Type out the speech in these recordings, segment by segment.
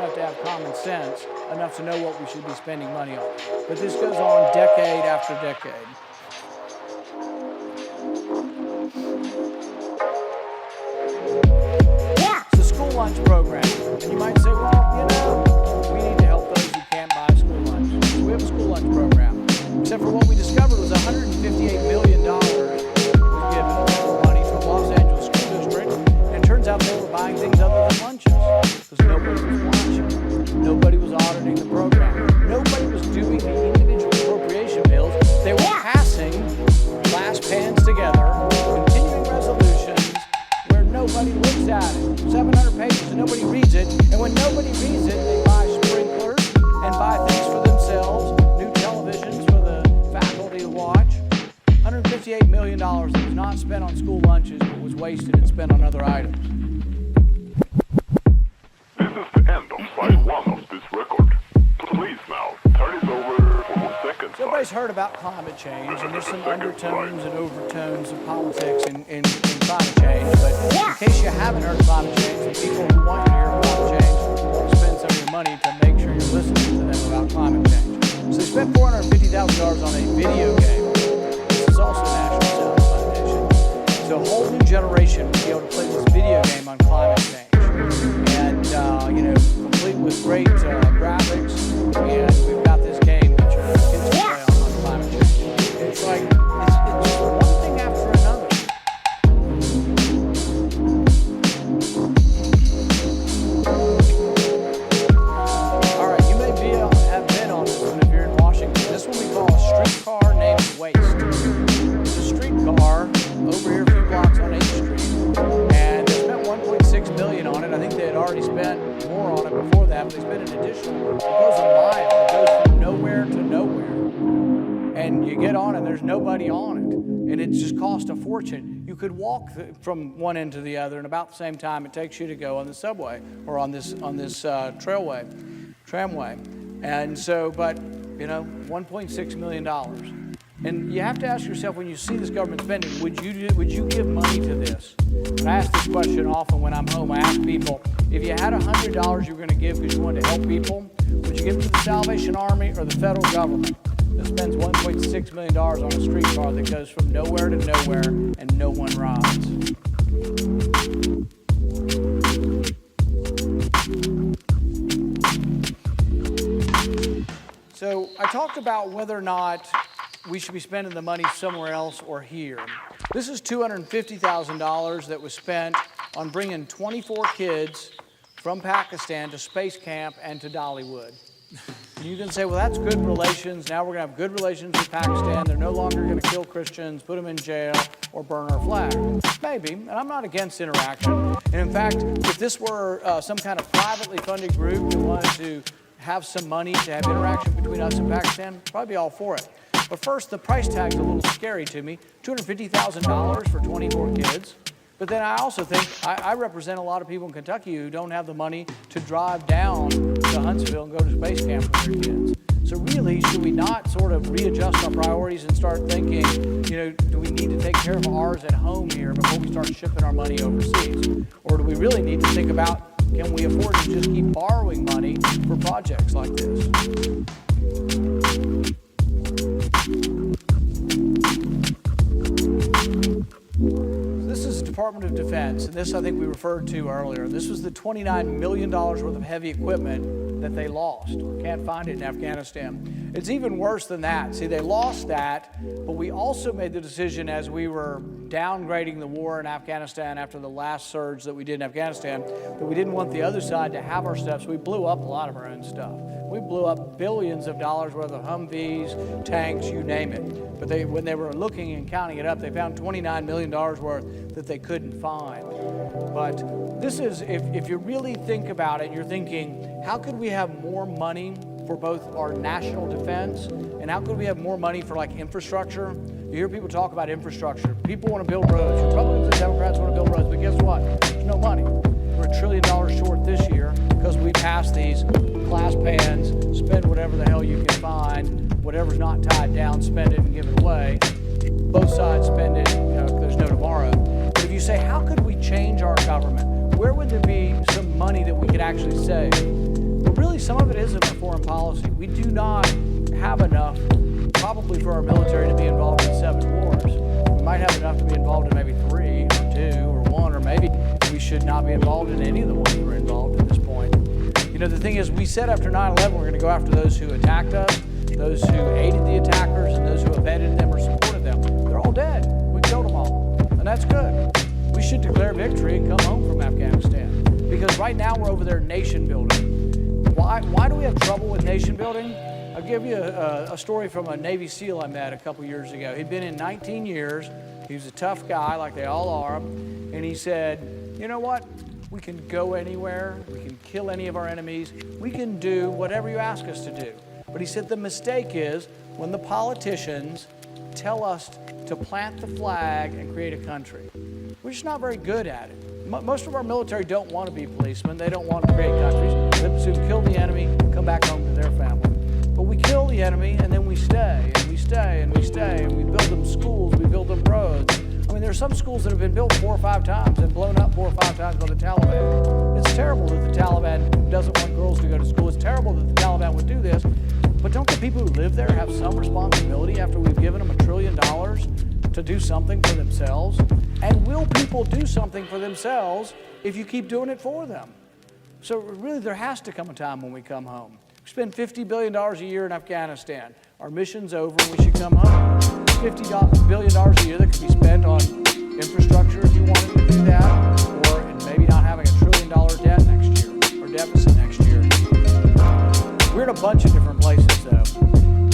enough to have common sense, enough to know what we should be spending money on. But this goes on decade after decade. It's the school lunch program. And you might say, well, we need to help those who can't buy school lunch. So we have a school lunch program. Except for what we discovered was $158 million was given for money to the Los Angeles School District. And it turns out they were buying things other than lunches because nobody was watching. Nobody was auditing the program. Nobody was doing the individual appropriation bills. They were passing class pans together, continuing resolutions where nobody looks at it. 700 pages and nobody reads it. And when nobody reads it, they buy sprinklers and buy things for themselves, new televisions for the faculty to watch. $158 million that was not spent on school lunches but was wasted and spent on other items. This is the end of side one of this record. Please now, turn it over for the second side. Everybody's heard about climate change, and there's some undertones and overtones of politics in climate change, but in case you haven't heard climate change, the people who want you to hear climate change will spend some of your money to make sure you're listening to them about climate change. So they spent $450,000 on a video game. This is also National Science Foundation. So a whole new generation will be able to play this video game on climate change. And, complete with great graphics, and we've got this game that your kids can play on climate change. It's like, it's just one thing after another. All right, you may have been on this one if you're in Washington. This one we call a streetcar named Waste. It's a streetcar over here a few blocks on 8th Street, and they spent $1.6 million on it. I think they had already spent more on it before that, but they spent an additional. It goes a mile. It goes from nowhere to nowhere. And you get on and there's nobody on it. And it just cost a fortune. You could walk from one end to the other in about the same time it takes you to go on the subway or on this tramway. And so, but, $1.6 million. And you have to ask yourself, when you see this government spending, would you give money to this? And I ask this question often when I'm home. I ask people, if you had $100 you were going to give because you wanted to help people, would you give it to the Salvation Army or the federal government that spends $1.6 million on a streetcar that goes from nowhere to nowhere and no one rides? So I talked about whether or not we should be spending the money somewhere else or here. This is $250,000 that was spent on bringing 24 kids from Pakistan to space camp and to Dollywood. And you can say, well, that's good relations. Now we're going to have good relations with Pakistan. They're no longer going to kill Christians, put them in jail, or burn our flag. Maybe, and I'm not against interaction. And in fact, if this were some kind of privately funded group that wanted to have some money to have interaction between us and Pakistan, I'd probably be all for it. But first, the price tag's a little scary to me. $250,000 for 24 kids. But then I also think I represent a lot of people in Kentucky who don't have the money to drive down to Huntsville and go to space camp with their kids. So really, should we not sort of readjust our priorities and start thinking, do we need to take care of ours at home here before we start shipping our money overseas? Or do we really need to think about, can we afford to just keep borrowing money for projects like this? This is the Department of Defense, and this I think we referred to earlier. This was the $29 million worth of heavy equipment that they lost. Can't find it in Afghanistan. It's even worse than that. See, they lost that, but we also made the decision as we were downgrading the war in Afghanistan after the last surge that we did in Afghanistan, that we didn't want the other side to have our stuff, so we blew up a lot of our own stuff. We blew up billions of dollars worth of Humvees, tanks, you name it. But when they were looking and counting it up, they found $29 million worth that they couldn't find. But this is, if you really think about it, you're thinking, how could we have more money for both our national defense and how could we have more money for like infrastructure? You hear people talk about infrastructure. People want to build roads. Republicans and Democrats want to build roads, but guess what? There's no money. We're $1 trillion short this year because we passed these class pans, spend whatever the hell you can find, whatever's not tied down, spend it and give it away. Both sides spend it, there's no tomorrow. But if you say, how could we change our government? Where would there be some money that we could actually save? really some of it is in our foreign policy. We do not have enough, probably for our military to be involved in 7 wars. We might have enough to be involved in maybe 3 or 2 or 1, or maybe we should not be involved in any of the ones we're involved at this point. You know, the thing is, we said after 9/11 we're going to go after those who attacked us, those who aided the attackers, and those who abetted them or supported them. They're all dead. We killed them all, and that's good. We should declare victory and come home from Afghanistan, because right now we're over there nation building. Why do we have trouble with nation building? I'll give you a story from a Navy SEAL I met a couple years ago. He'd been in 19 years. He was a tough guy, like they all are. And he said, you know what? We can go anywhere. We can kill any of our enemies. We can do whatever you ask us to do. But he said the mistake is when the politicians tell us to plant the flag and create a country. We're just not very good at it. Most of our military don't want to be policemen. They don't want to create countries. They soon kill the enemy, come back home to their family. But we kill the enemy, and then we stay, and we stay, and we stay, and we build them schools, we build them roads. I mean, there are some schools that have been built 4 or 5 times and blown up 4 or 5 times by the Taliban. It's terrible that the Taliban doesn't want girls to go to school. It's terrible that the Taliban would do this. But don't the people who live there have some responsibility after we've given them $1 trillion to do something for themselves? And will people do something for themselves if you keep doing it for them? So really, there has to come a time when we come home. We spend $50 billion a year in Afghanistan. Our mission's over and we should come home. $50 billion a year that could be spent on infrastructure if you wanted to do that, or in maybe not having $1 trillion debt next year, or deficit next year. We're in a bunch of different places though.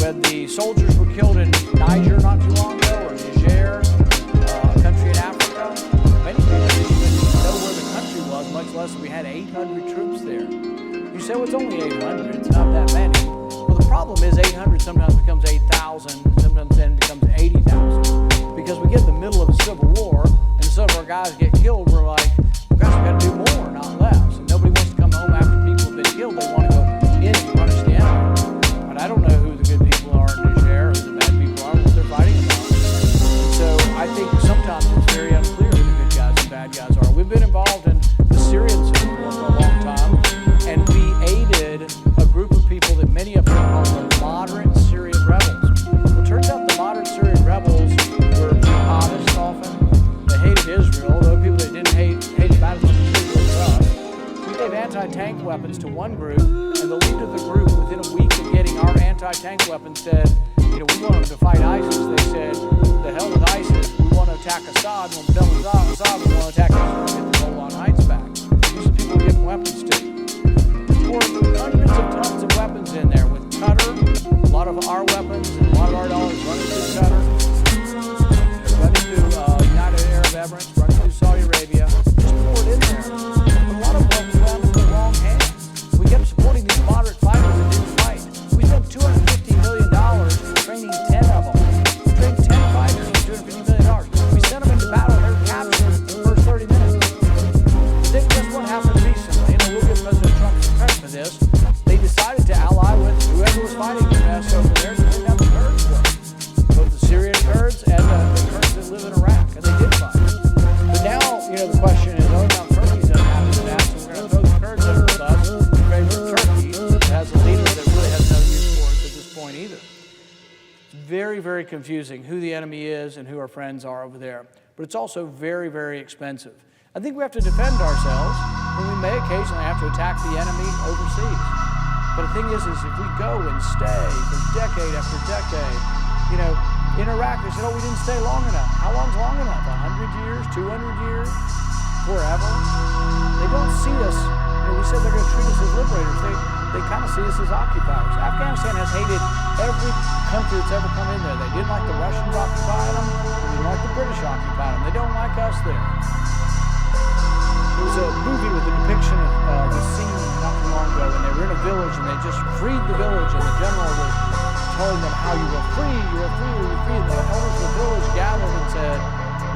When the soldiers were killed in Niger not too long ago, or Niger, a country in Africa, many people didn't even know where the country was, much less we had 800 troops there. You say, well, it's only 800, it's not that many. Well, the problem is 800 sometimes becomes 8,000, sometimes then becomes 80,000. Because we get in the middle of a civil war, and some of our guys get killed, we're like, well, gosh, we got to do more, not less. And nobody wants to come home after people have been killed. They want to go in and punish the enemy. But I don't know who the good people are in Niger, or who the bad people are, what they're fighting about. And so I think sometimes it's very unclear who the good guys and bad guys are. We've been involved in the Syrian civil war for a long time, and we aided a group of people that many of them call the moderate Syrian rebels. Well, it turns out the moderate Syrian rebels were jihadists often. They hated Israel, though people that didn't hate about as much as Israel as us. We gave anti-tank weapons to one group, and the leader of the group, within a week of getting our anti-tank weapons, said, you know, we want them to fight ISIS. They said, the hell with ISIS, we want to attack Assad. When we're done with Assad, we want to attack Israel and get the Golan Heights back. These are people we give weapons to. Poured hundreds of tons of weapons in there with Qatar, a lot of our weapons and a lot of our dollars running through Qatar, running through United Arab Emirates, running through Saudi Arabia, just poured in there. But a lot of weapons went into the wrong hands. We kept supporting these moderate fighters that didn't fight. We spent $250 million training 10 of them. We trained 10 fighters for $250 million. We sent them into battle and they were captured in the first 30 minutes. But then guess what happened recently? And we'll give President Trump some credit for this. They decided to ally with whoever was fighting the mess over there to bring down the Kurds were. Both the Syrian Kurds and the Kurds that live in Iraq. And they did fight. But now, you know, the question is, oh, now Turkey's unhappy with that, so we're going to throw the Kurds under the bus in favor of Turkey, that has a leader that really has no use for us at this point either. It's very, very confusing who the enemy is and who our friends are over there. But it's also very, very expensive. I think we have to defend ourselves, and we may occasionally have to attack the enemy overseas. But the thing is if we go and stay for decade after decade, you know, in Iraq, they said, oh, we didn't stay long enough. How long's long enough? 100 years? 200 years? Forever? They don't see us, you know, we said they're going to treat us as liberators. They kind of see us as occupiers. Afghanistan has hated every country that's ever come in there. They didn't like the Russians occupying them. They didn't like the British occupying them. They don't like us there. There was a movie with a depiction of the scene not too long ago, and they were in a village, and they just freed the village, and the general was telling them how you were free, you were free, you were free. And the elders of the village gathered and said,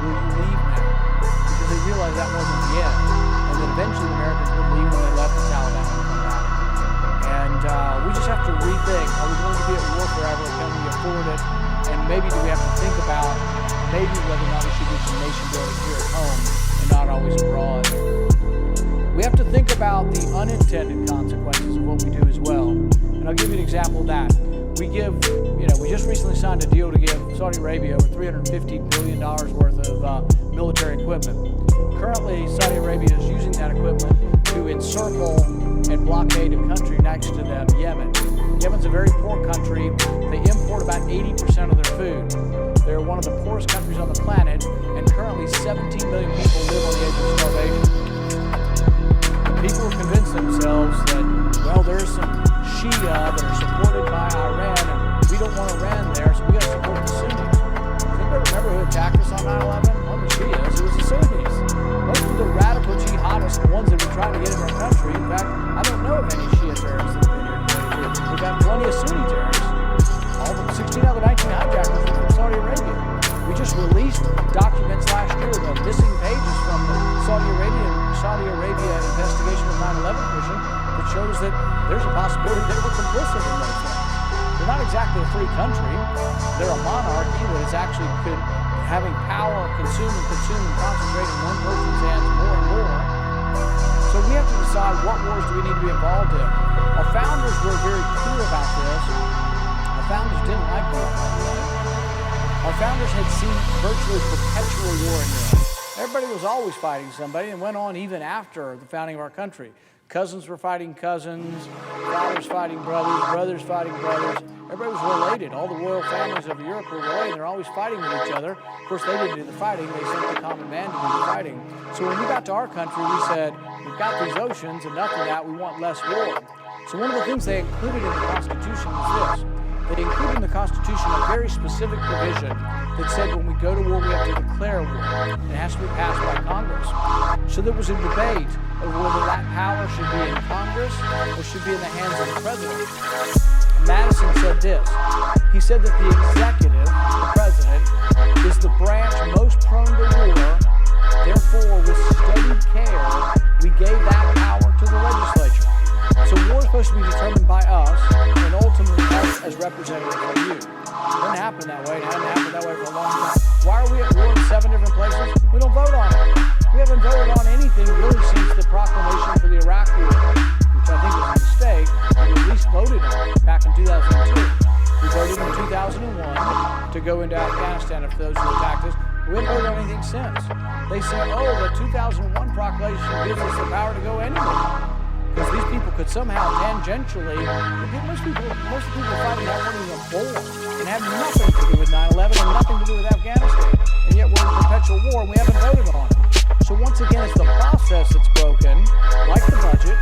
will you leave now? Because they realized that wasn't the end. And then eventually the Americans would leave when they left the Taliban and come back. And we just have to rethink, are we going to be at war forever? Can we afford it? And maybe do we have to think about maybe whether or not we should do some nation building here at home and not always abroad. We have to think about the unintended consequences of what we do as well. And I'll give you an example of that. We just recently signed a deal to give Saudi Arabia over $350 billion worth of military equipment. Currently, Saudi Arabia is using that equipment to encircle and blockade a country next to them, Yemen. Yemen's a very poor country. They import about 80% of their food. They're one of the poorest countries on the planet, and currently 17 million people live on the edge of starvation. People convince themselves that, well, there's some Shia that are supported by Iran, and we don't want Iran there, so we got to support the Sunnis. Does anybody remember who attacked us on 9/11? Well, the Shias, it was the Sunnis. Most of the radical jihadists, the ones that were trying to get into our country, in fact, I don't know of any Shia terrorists that have been here. We've got plenty of Sunni terrorists. All the 16 out of the 19 hijackers were from Saudi Arabia. We just released documents last year, the missing pages from the Saudi Arabia investigation of 9/11 Commission that shows that there's a possibility they were complicit in those things. They're not exactly a free country. They're a monarchy that is actually having power consume and concentrate in one person's hands more and more. So we have to decide what wars do we need to be involved in. Our founders were very clear about this. Our founders didn't like war, by the way. Our founders had seen virtually perpetual war in Europe. Everybody was always fighting somebody, and went on even after the founding of our country. Cousins were fighting cousins, fathers fighting brothers, brothers fighting brothers. Everybody was related. All the royal families of Europe were related. They're always fighting with each other. Of course, they didn't do the fighting. They sent the common man to do the fighting. So when we got to our country, we said, we've got these oceans, enough of that, we want less war. So one of the things they included in the Constitution was this. They included in the Constitution a very specific provision that said when we go to war, we have to declare war. And it has to be passed by Congress. So there was a debate over whether that power should be in Congress or should be in the hands of the president. Madison said this. He said that the executive, the president, is the branch most prone to war. Therefore, with studied care, we gave that power to the legislature. So war is supposed to be determined by us, and ultimately us as representatives of you. It didn't happen that way. It hasn't happened that way for a long time. Why are we at war in 7 different places? We don't vote on it. We haven't voted on anything really since the proclamation for the Iraq War, which I think was a mistake. We at least voted on it back in 2002. We voted in 2001 to go into Afghanistan for those who attacked us. We haven't voted on anything since. They said, oh, the 2001 proclamation gives us the power to go anywhere. Because these people could somehow tangentially, most of the people fighting that weren't even born and had nothing to do with 9/11 and nothing to do with Afghanistan. And yet we're in perpetual war and we haven't voted on it. So once again, it's the process that's broken, like the budget.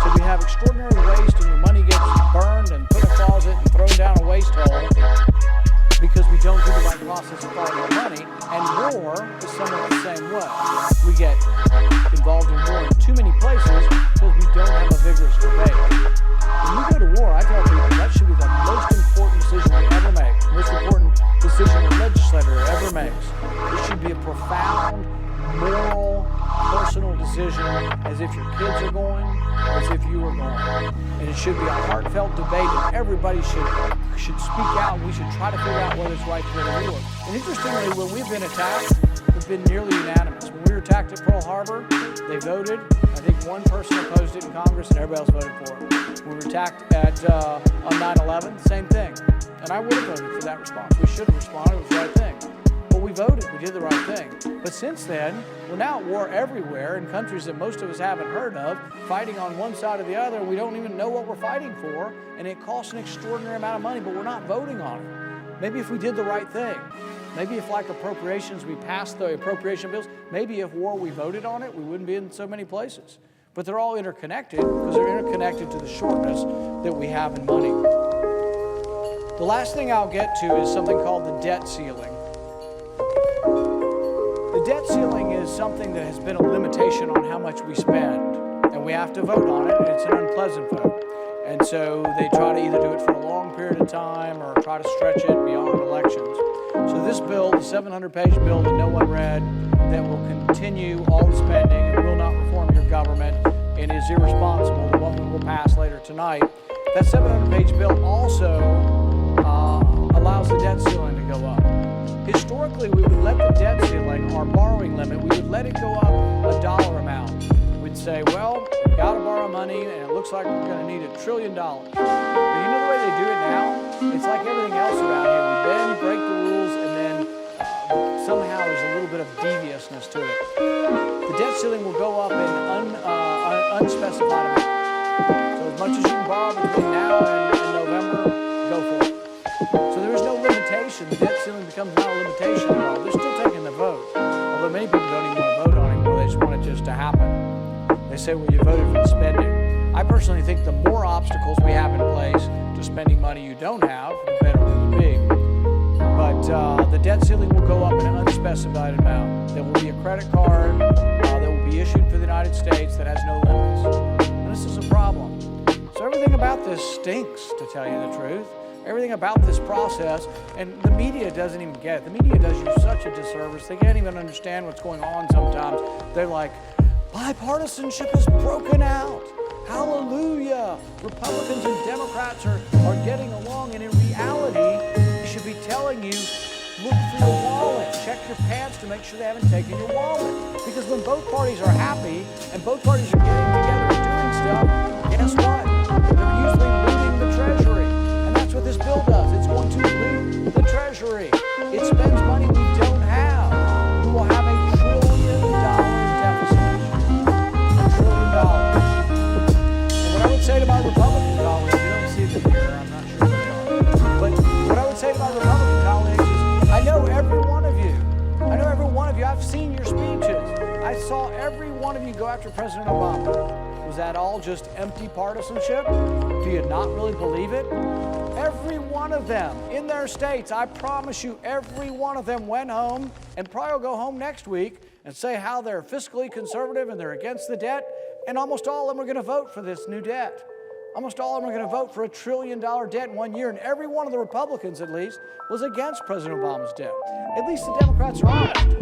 So we have extraordinary waste and your money gets burned and put in a closet and thrown down a waste hole because we don't do the right process of following our money. And war is somewhat the same way. We get involved in war in too many places because we don't have a vigorous debate. When we go to war, I tell people that should be the most important decision we ever make, the most important decision a legislator ever makes. It should be a profound, moral, personal decision, as if your kids are going, as if you were going. And it should be a heartfelt debate, and everybody should speak out, and we should try to figure out whether it's right to go to war. And interestingly, when we've been attacked, we've been nearly unanimous. When we were attacked at Pearl Harbor, they voted. I think one person opposed it in Congress, and everybody else voted for it. When we were attacked on 9/11, same thing. And I would have voted for that response. We should have responded. It was the right thing. But we voted. We did the right thing. But since then, we're now at war everywhere in countries that most of us haven't heard of, fighting on one side or the other, and we don't even know what we're fighting for, and it costs an extraordinary amount of money, but we're not voting on it. Maybe if we did the right thing, maybe if like appropriations, we passed the appropriation bills, maybe if war, we voted on it, we wouldn't be in so many places. But they're all interconnected because they're interconnected to the shortness that we have in money. The last thing I'll get to is something called the debt ceiling. The debt ceiling is something that has been a limitation on how much we spend, and we have to vote on it, and it's an unpleasant vote. And so they try to either do it for a long period of time or try to stretch it beyond elections. So this bill, the 700-page bill that no one read, that will continue all the spending and will not reform your government and is irresponsible, the one we will pass later tonight, that 700-page bill also allows the debt ceiling to go up. Historically, we would let the debt ceiling, our borrowing limit, we would let it go up a dollar amount. We'd say, well, we've got to borrow money, and it looks like we're going to need $1 trillion. But you know the way they do it now? It's like everything else around here. We bend, break the rules, and then somehow there's a little bit of deviousness to it. The debt ceiling will go up in unspecified amount. So as much as you can borrow between now and November, go for it. So there is no limitation. The debt ceiling becomes not a limitation at all. They're still taking the vote. Although many people don't even want to vote on it anymore. They just want it just to happen. They say, well, you voted for the spending. I personally think the more obstacles we have in place to spending money you don't have, the better it would be. But the debt ceiling will go up in an unspecified amount. There will be a credit card that will be issued for the United States that has no limits. And this is a problem. So everything about this stinks, to tell you the truth. Everything about this process, and the media doesn't even get it. The media does you such a disservice. They can't even understand what's going on sometimes. They're like, bipartisanship has broken out. Hallelujah. Republicans and Democrats are getting along, and in reality, they should be telling you, look for your wallet. Check your pants to make sure they haven't taken your wallet. Because when both parties are happy and both parties are getting together and doing stuff, guess what? They're usually looting the treasury. And that's what this bill does. It's going to loot the treasury. It spends money we don't have. We will have $1 trillion deficit. $1 trillion. And what I would say to my Republican colleagues, you don't see them here, I'm not sure they are. But what I would say to my Republican colleagues is, I know every one of you. I know every one of you. I've seen your speeches. I saw every one of you go after President Obama. Was that all just empty partisanship? Do you not really believe it? Every one of them in their states, I promise you, every one of them went home and probably will go home next week and say how they're fiscally conservative and they're against the debt, and almost all of them are going to vote for this new debt. Almost all of them are going to vote for $1 trillion debt in 1 year, and every one of the Republicans, at least, was against President Obama's debt. At least the Democrats are honest.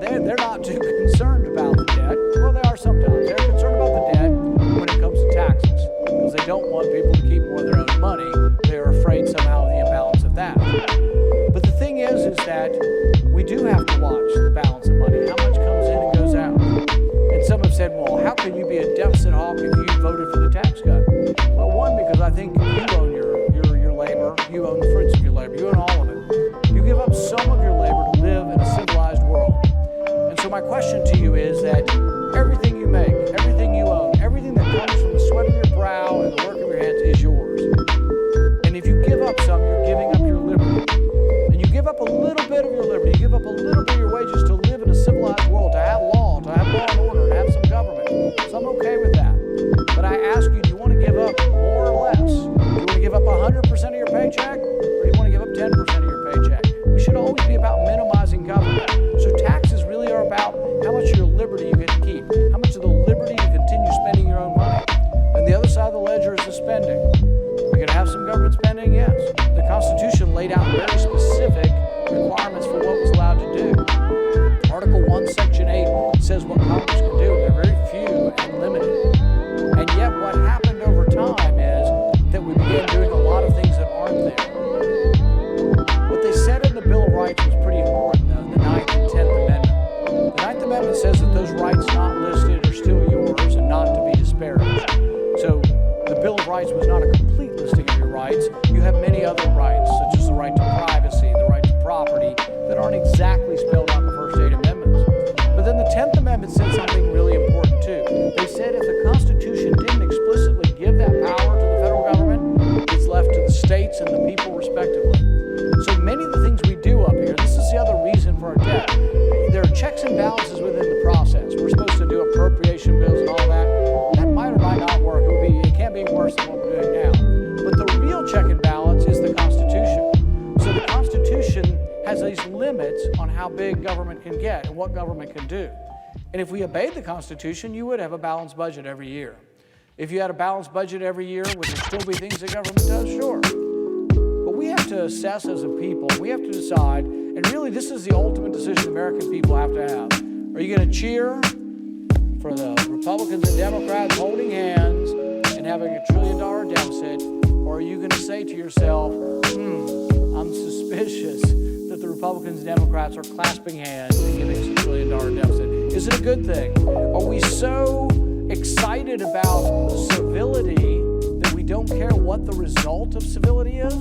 They're not too concerned about the debt. Well, they are sometimes. They're concerned about the debt when it comes to taxes, because they don't want people to keep more of their own money. They're afraid somehow of the imbalance of that. But the thing is that we do have to watch the balance of money, how much comes in and goes out. And some have said, well, how can you be a deficit hawk if you voted for the tax cut? Well, one, because I think you own your labor, you own the fruits of your labor, you own all of it. You give up some of your labor to live in a civilized world. And so my question to you is that everything you make, everything you own, everything that comes from the sweat of your brow and the work of your hands is yours. And if you give up some, you're giving up your liberty. And you give up a little bit of your liberty, you give up a little bit of your wages to live in a civilized world, to have law and order, to have some government. So I'm okay with that. But I ask you, do you want to give up more or less? Do you want to give up 100% of your paycheck, or do you want to give up 10% of your paycheck? We should always be about minimizing government. So taxes really are about how much of your liberty you get to keep, how much of the liberty to continue spending your own money. And the other side of the ledger is the spending. We're going to have some government spending, yes. The Constitution laid out very specific requirements for what was allowed to do. Article 1, Section 8 says what Congress can do. They're very few and limited. And yet what happened over time is that we began doing a lot of things that aren't there. What they said in the Bill of Rights was pretty important, though, the 9th and 10th Amendment. The 9th Amendment says that those rights not listed are still yours and not to be disparaged. So the Bill of Rights was not a complete listing of your rights. You have many other rights, such as the right to privacy, the right to property, that aren't exactly spelled out in the first 8 amendments. But then the 10th Amendment said something really important, too. They said if the Constitution didn't explicitly give that power to the federal government, it's left to the states and the people respectively. So many of the things we do up here, this is the other reason for our debt. There are checks and balances within the process. We're supposed to do appropriation bills and all that. That might or might not work. It can't be worse than what we're doing now. But the real check and balance is the Constitution. So the Constitution has these limits on how big government can get and what government can do. And if we obeyed the Constitution, you would have a balanced budget every year. If you had a balanced budget every year, would there still be things the government does? Sure. But we have to assess as a people. We have to decide, and really this is the ultimate decision American people have to have. Are you going to cheer for the Republicans and Democrats holding hands and having $1 trillion deficit, or are you going to say to yourself, I'm suspicious that the Republicans and Democrats are clasping hands and giving us $1 trillion deficit? Is it a good thing? Are we so excited about civility that we don't care what the result of civility is?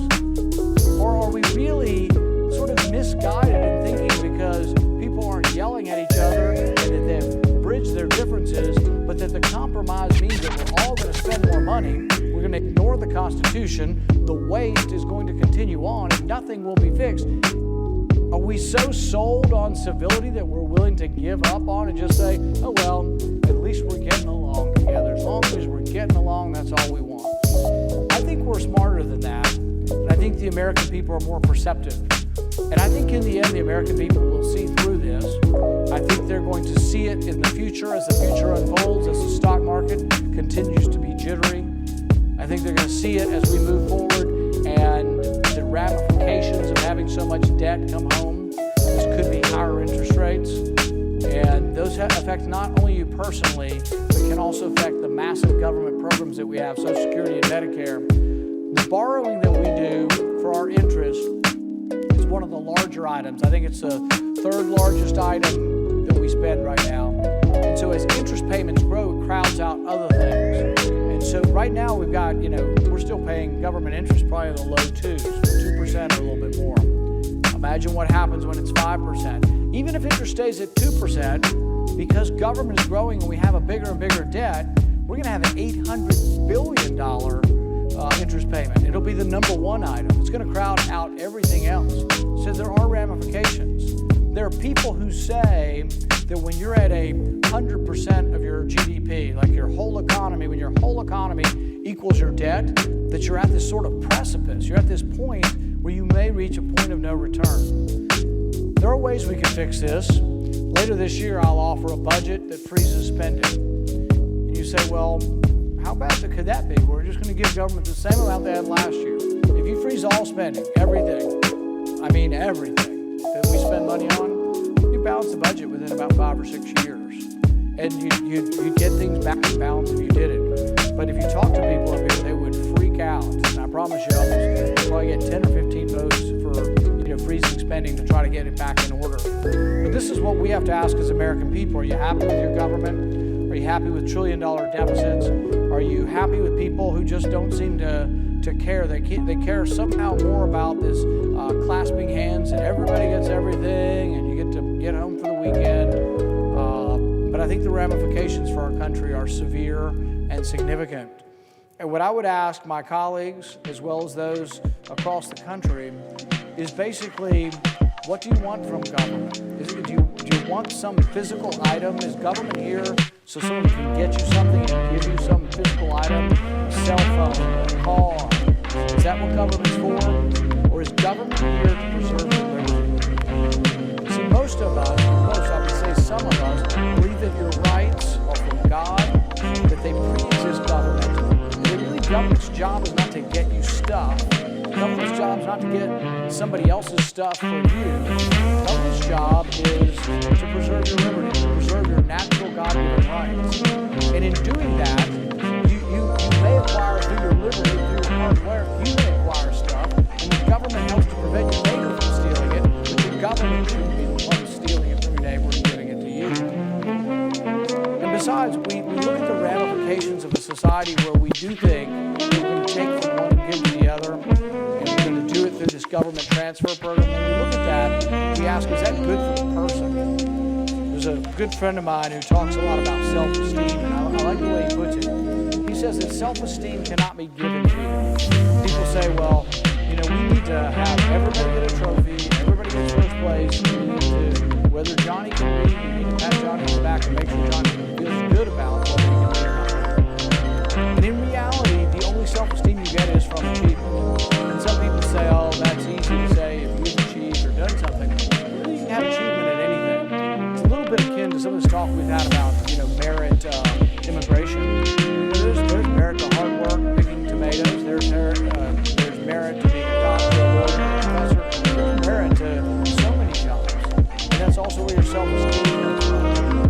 Or are we really sort of misguided in thinking because people aren't yelling at each other and that they've bridged their differences, but that the compromise means that we're all going to spend more money, we're going to ignore the Constitution, the waste is going to continue on, and nothing will be fixed? Are we so sold on civility that we're willing to give up on and just say, oh well, at least we're getting along together. As long as we're getting along, that's all we want. I think we're smarter than that, and I think the American people are more perceptive. And I think in the end, the American people will see through this. I think they're going to see it in the future as the future unfolds, as the stock market continues to be jittery. I think they're going to see it as we move forward, and the ramifications of having so much debt come home. This could be higher interest rates, and those affect not only you personally, but can also affect the massive government programs that we have, Social Security and Medicare. The borrowing that we do for our interest is one of the larger items. I think it's the third largest item that we spend right now. And so as interest payments grow, it crowds out other things. And so right now we've got, we're still paying government interest probably in the low 2% or a little bit more. Imagine what happens when it's 5%. Even if interest stays at 2%, because government is growing and we have a bigger and bigger debt, we're going to have an $800 billion interest payment. It'll be the number one item. It's going to crowd out everything else. So there are ramifications. There are people who say that when you're at 100% of your GDP, like your whole economy, when your whole economy equals your debt, that you're at this sort of precipice. You're at this point where you may reach a point of no return. There are ways we can fix this. Later this year, I'll offer a budget that freezes spending. And you say, well, how bad could that be? We're just going to give government the same amount they had last year. If you freeze all spending, everything everything that we spend money on, you balance the budget within about 5 or 6 years. And you'd get things back in balance if you did it. But if you talk to people up here, they would freak out. And I promise you'll probably get 10 or 15 votes for freezing spending to try to get it back in order. But this is what we have to ask as American people. Are you happy with your government? Are you happy with trillion-dollar deficits? Are you happy with people who just don't seem to care? They care somehow more about this clasping hands and everybody gets everything and you get to get home for the weekend. But I think the ramifications for our country are severe and significant. And what I would ask my colleagues, as well as those across the country, is basically, what do you want from government? Do you want some physical item? Is government here so someone can get you something and give you some physical item? Cell phone, car. Is that what government's for? Or is government here to preserve your liberty? See, most of us, I would say some of us, believe that your rights are from God, that they pre-exist government, and that really government's job is not to get you stuff. Government's job is not to get somebody else's stuff for you. Government's job is to preserve your liberty, to preserve your natural God-given rights. And in doing that, you may acquire through your liberty, through your hard work, you may acquire stuff, and the government helps to prevent your neighbor from stealing it, but your government shouldn't be the one stealing it from your neighbor and giving it to you. And besides, we look at the ramifications of a society where we do think that we're going to take from one and give to the other, do it through this government transfer program. When we look at that, we ask, is that good for the person? There's a good friend of mine who talks a lot about self-esteem, and I like the way he puts it. He says that self-esteem cannot be given to you. People say, well, we need to have everybody get a trophy, everybody gets first place, we need to, whether Johnny can read, we need to pat Johnny on the back and make sure Johnny feels good about whether he can read or not. And in reality, the only self-esteem you get is from achievement. Some people say, oh, that's easy to say if you've achieved or done something. Really, you can have achievement at anything. It's a little bit akin to some of this talk we've had about, merit immigration. There's merit to hard work, picking tomatoes. There's merit to being a doctor, a lawyer, a professor. There's merit to so many jobs. And that's also where your self-esteem comes from.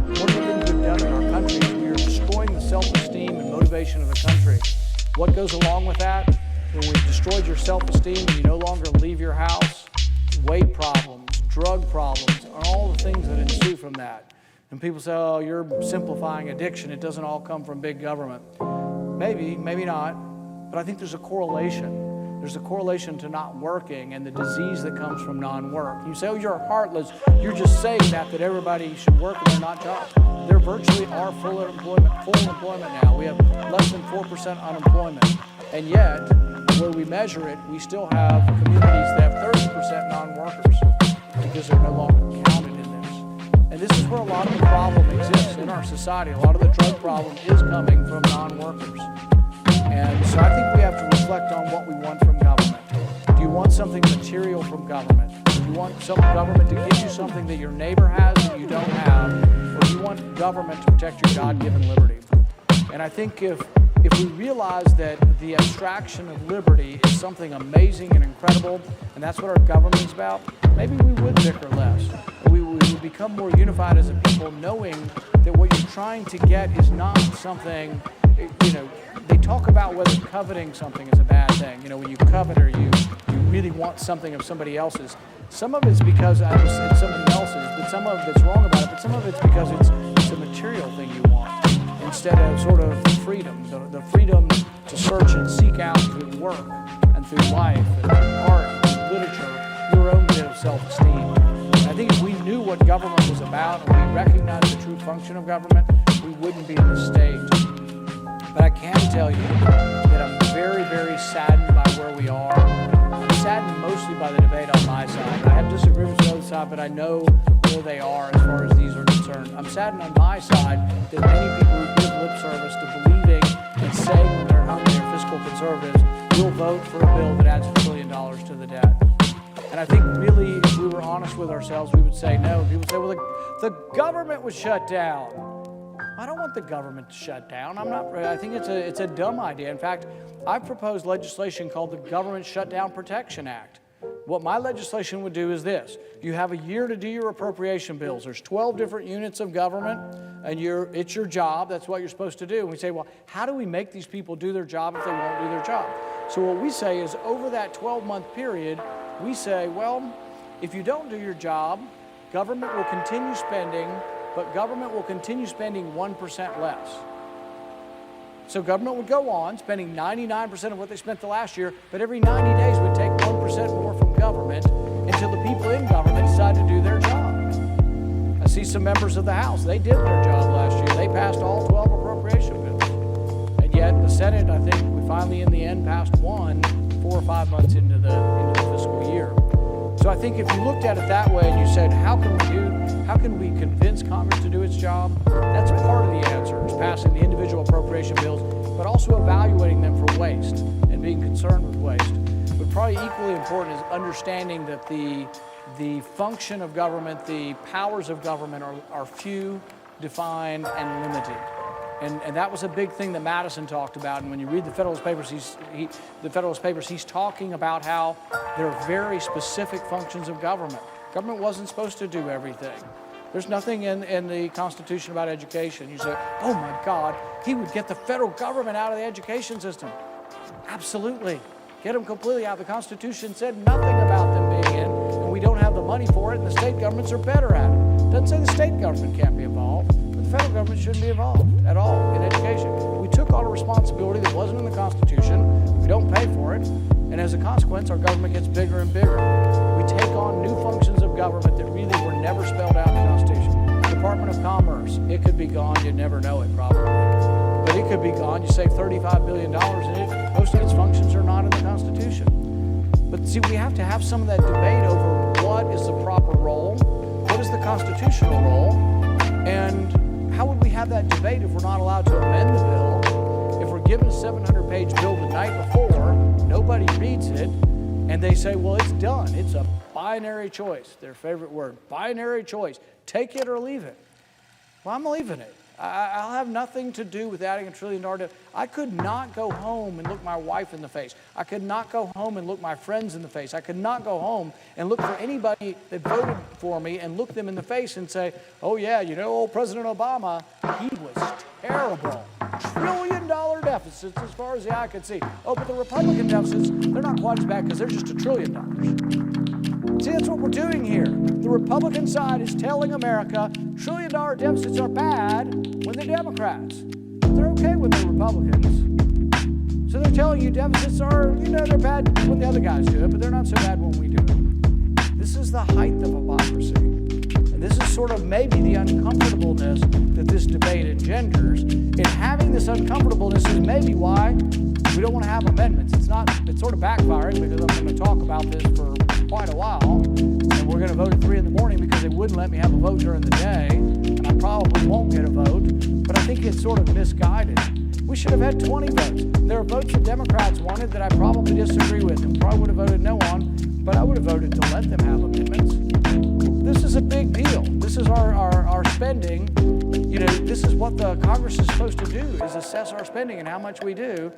One of the things we've done in our country is we are destroying the self-esteem and motivation of the country. What goes along with that? When we've destroyed your self-esteem and you no longer leave your house, weight problems, drug problems, and all the things that ensue from that. And people say, oh, you're simplifying addiction. It doesn't all come from big government. Maybe, maybe not. but I think there's a correlation. There's a correlation to not working and the disease that comes from non-work. You say, oh, you're heartless. You're just saying that everybody should work and they're not jobs. There virtually are full employment now. We have less than 4% unemployment. And yet, where we measure it, we still have communities that have 30% non-workers because they're no longer counted in this. And this is where a lot of the problem exists in our society. A lot of the drug problem is coming from non-workers. And so I think we have to reflect on what we want from government. Do you want something material from government? Do you want some government to give you something that your neighbor has that you don't have? Or do you want government to protect your God-given liberty? And I think if we realize that the abstraction of liberty is something amazing and incredible, and that's what our government's about, maybe we would bicker less. We would become more unified as a people, knowing that what you're trying to get is not something, they talk about whether coveting something is a bad thing. When you covet or you really want something of somebody else's. Some of it's because it's somebody else's, but some of it's wrong about it, but some of it's because it's a material thing you want. Instead of sort of freedom, the freedom to search and seek out through work and through life and through art and through literature, your own bit of self-esteem. And I think if we knew what government was about and we recognized the true function of government, we wouldn't be in this state. But I can tell you that I'm very, very saddened by where we are. I'm saddened mostly by the debate on my side. I have disagreements on the other side, but I know where they are as far as these are concerned. I'm saddened on my side that many people who give lip service to believing and saying when they're hungry or fiscal conservatives will vote for a bill that adds $1 trillion to the debt. And I think really, if we were honest with ourselves, we would say no. People would say, well, the government was shut down. I don't want the government to shut down. I think it's a dumb idea. In fact, I've proposed legislation called the Government Shutdown Protection Act. What my legislation would do is this. You have a year to do your appropriation bills. There's 12 different units of government, and it's your job. That's what you're supposed to do. And we say, well, how do we make these people do their job if they won't do their job? So what we say is over that 12-month period, we say, well, if you don't do your job, government will continue spending, but government will continue spending 1% less. So government would go on spending 99% of what they spent the last year, but every 90 days would take 1% more from government until the people in government decide to do their job. I see some members of the House, they did their job last year. They passed all 12 appropriation bills. And yet the Senate, I think we finally in the end passed one 4 or 5 months into the fiscal year. So I think if you looked at it that way and you said, how can we convince Congress to do its job? That's part of the answer, is passing the individual appropriation bills, but also evaluating them for waste and being concerned with waste. But probably equally important is understanding that the function of government, the powers of government are few, defined, and limited. And that was a big thing that Madison talked about. And when you read the Federalist Papers, he's talking about how there are very specific functions of government. Government wasn't supposed to do everything. There's nothing in the Constitution about education. You say, oh my God, he would get the federal government out of the education system. Absolutely. Get them completely out. The Constitution said nothing about them being in, and we don't have the money for it, and the state governments are better at it. It doesn't say the state government can't be involved. The federal government shouldn't be involved at all in education. We took on a responsibility that wasn't in the Constitution. We don't pay for it. And as a consequence, our government gets bigger and bigger. We take on new functions of government that really were never spelled out in the Constitution. Department of Commerce, it could be gone. You'd never know it probably. But it could be gone. You save $35 billion and most of its functions are not in the Constitution. But see, we have to have some of that debate over what is the proper role, what is the constitutional role, and how would we have that debate if we're not allowed to amend the bill? If we're given a 700-page bill the night before, nobody reads it, and they say, well, it's done. It's a binary choice, their favorite word, binary choice. Take it or leave it. Well, I'm leaving it. I'll have nothing to do with adding $1 trillion debt. I could not go home and look my wife in the face. I could not go home and look my friends in the face. I could not go home and look for anybody that voted for me and look them in the face and say, oh yeah, old President Obama, he was terrible. $1 trillion deficits as far as the eye could see. Oh, but the Republican deficits, they're not quite as bad because they're just $1 trillion. See, that's what we're doing here. The Republican side is telling America $1 trillion deficits are bad when they're Democrats. But they're okay when they're Republicans. So they're telling you deficits are, they're bad when the other guys do it, but they're not so bad when we do it. This is the height of hypocrisy. And this is sort of maybe the uncomfortableness that this debate engenders. And having this uncomfortableness is maybe why we don't want to have amendments. It's sort of backfiring because I'm going to talk about this for quite a while. And we're going to vote at 3 in the morning because they wouldn't let me have a vote during the day. And I probably won't get a vote. But I think it's sort of misguided. We should have had 20 votes. There are votes that Democrats wanted that I probably disagree with and probably would have voted no on, but I would have voted to let them have amendments. This is a big deal. This is our spending. This is what the Congress is supposed to do, is assess our spending and how much we do,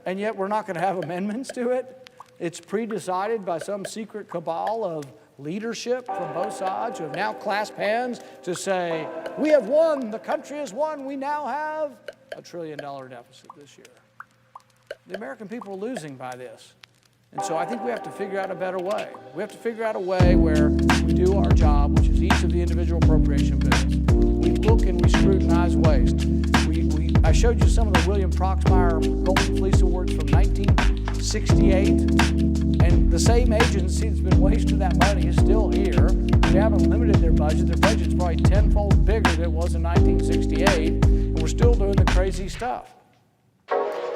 and yet we're not going to have amendments to it. It's pre-decided by some secret cabal of leadership from both sides who have now clasped hands to say, we have won, the country has won, we now have $1 trillion deficit this year. The American people are losing by this. And so I think we have to figure out a better way. We have to figure out a way where we do our job, which is each of the individual appropriation bills. We look and we scrutinize waste. I showed you some of the William Proxmire Golden Fleece Awards from 1968. And the same agency that's been wasting that money is still here. They haven't limited their budget. Their budget's probably tenfold bigger than it was in 1968. And we're still doing the crazy stuff.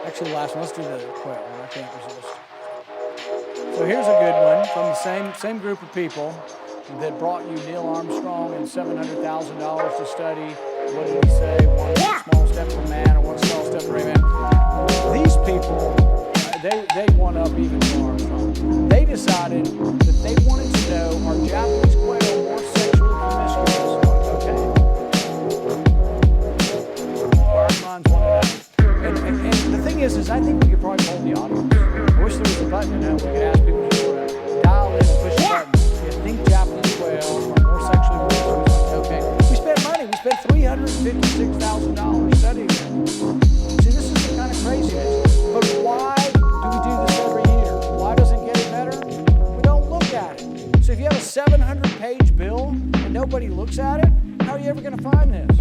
Actually, the last one, let's do the quick one. I can't resist. So here's a good one from the same group of people that brought you Neil Armstrong and $700,000 to study, what did he say, one small step for man or one small step for a man. These people, they won up even more Armstrong. They decided that they wanted to know, are Japanese quail more sexually promiscuous on cocaine? Inquiring minds want to know. And the thing is I think we could probably hold the audience. I wish there was a button now we could ask people to sort of dial in and push the button. Do you think Japanese quail are more sexually promiscuous on cocaine? We spent money. We spent $356,000 studying it. See, this is the kind of craziness. But why do we do this every year? Why does it get better? We don't look at it. So if you have a 700-page bill and nobody looks at it, how are you ever going to find this?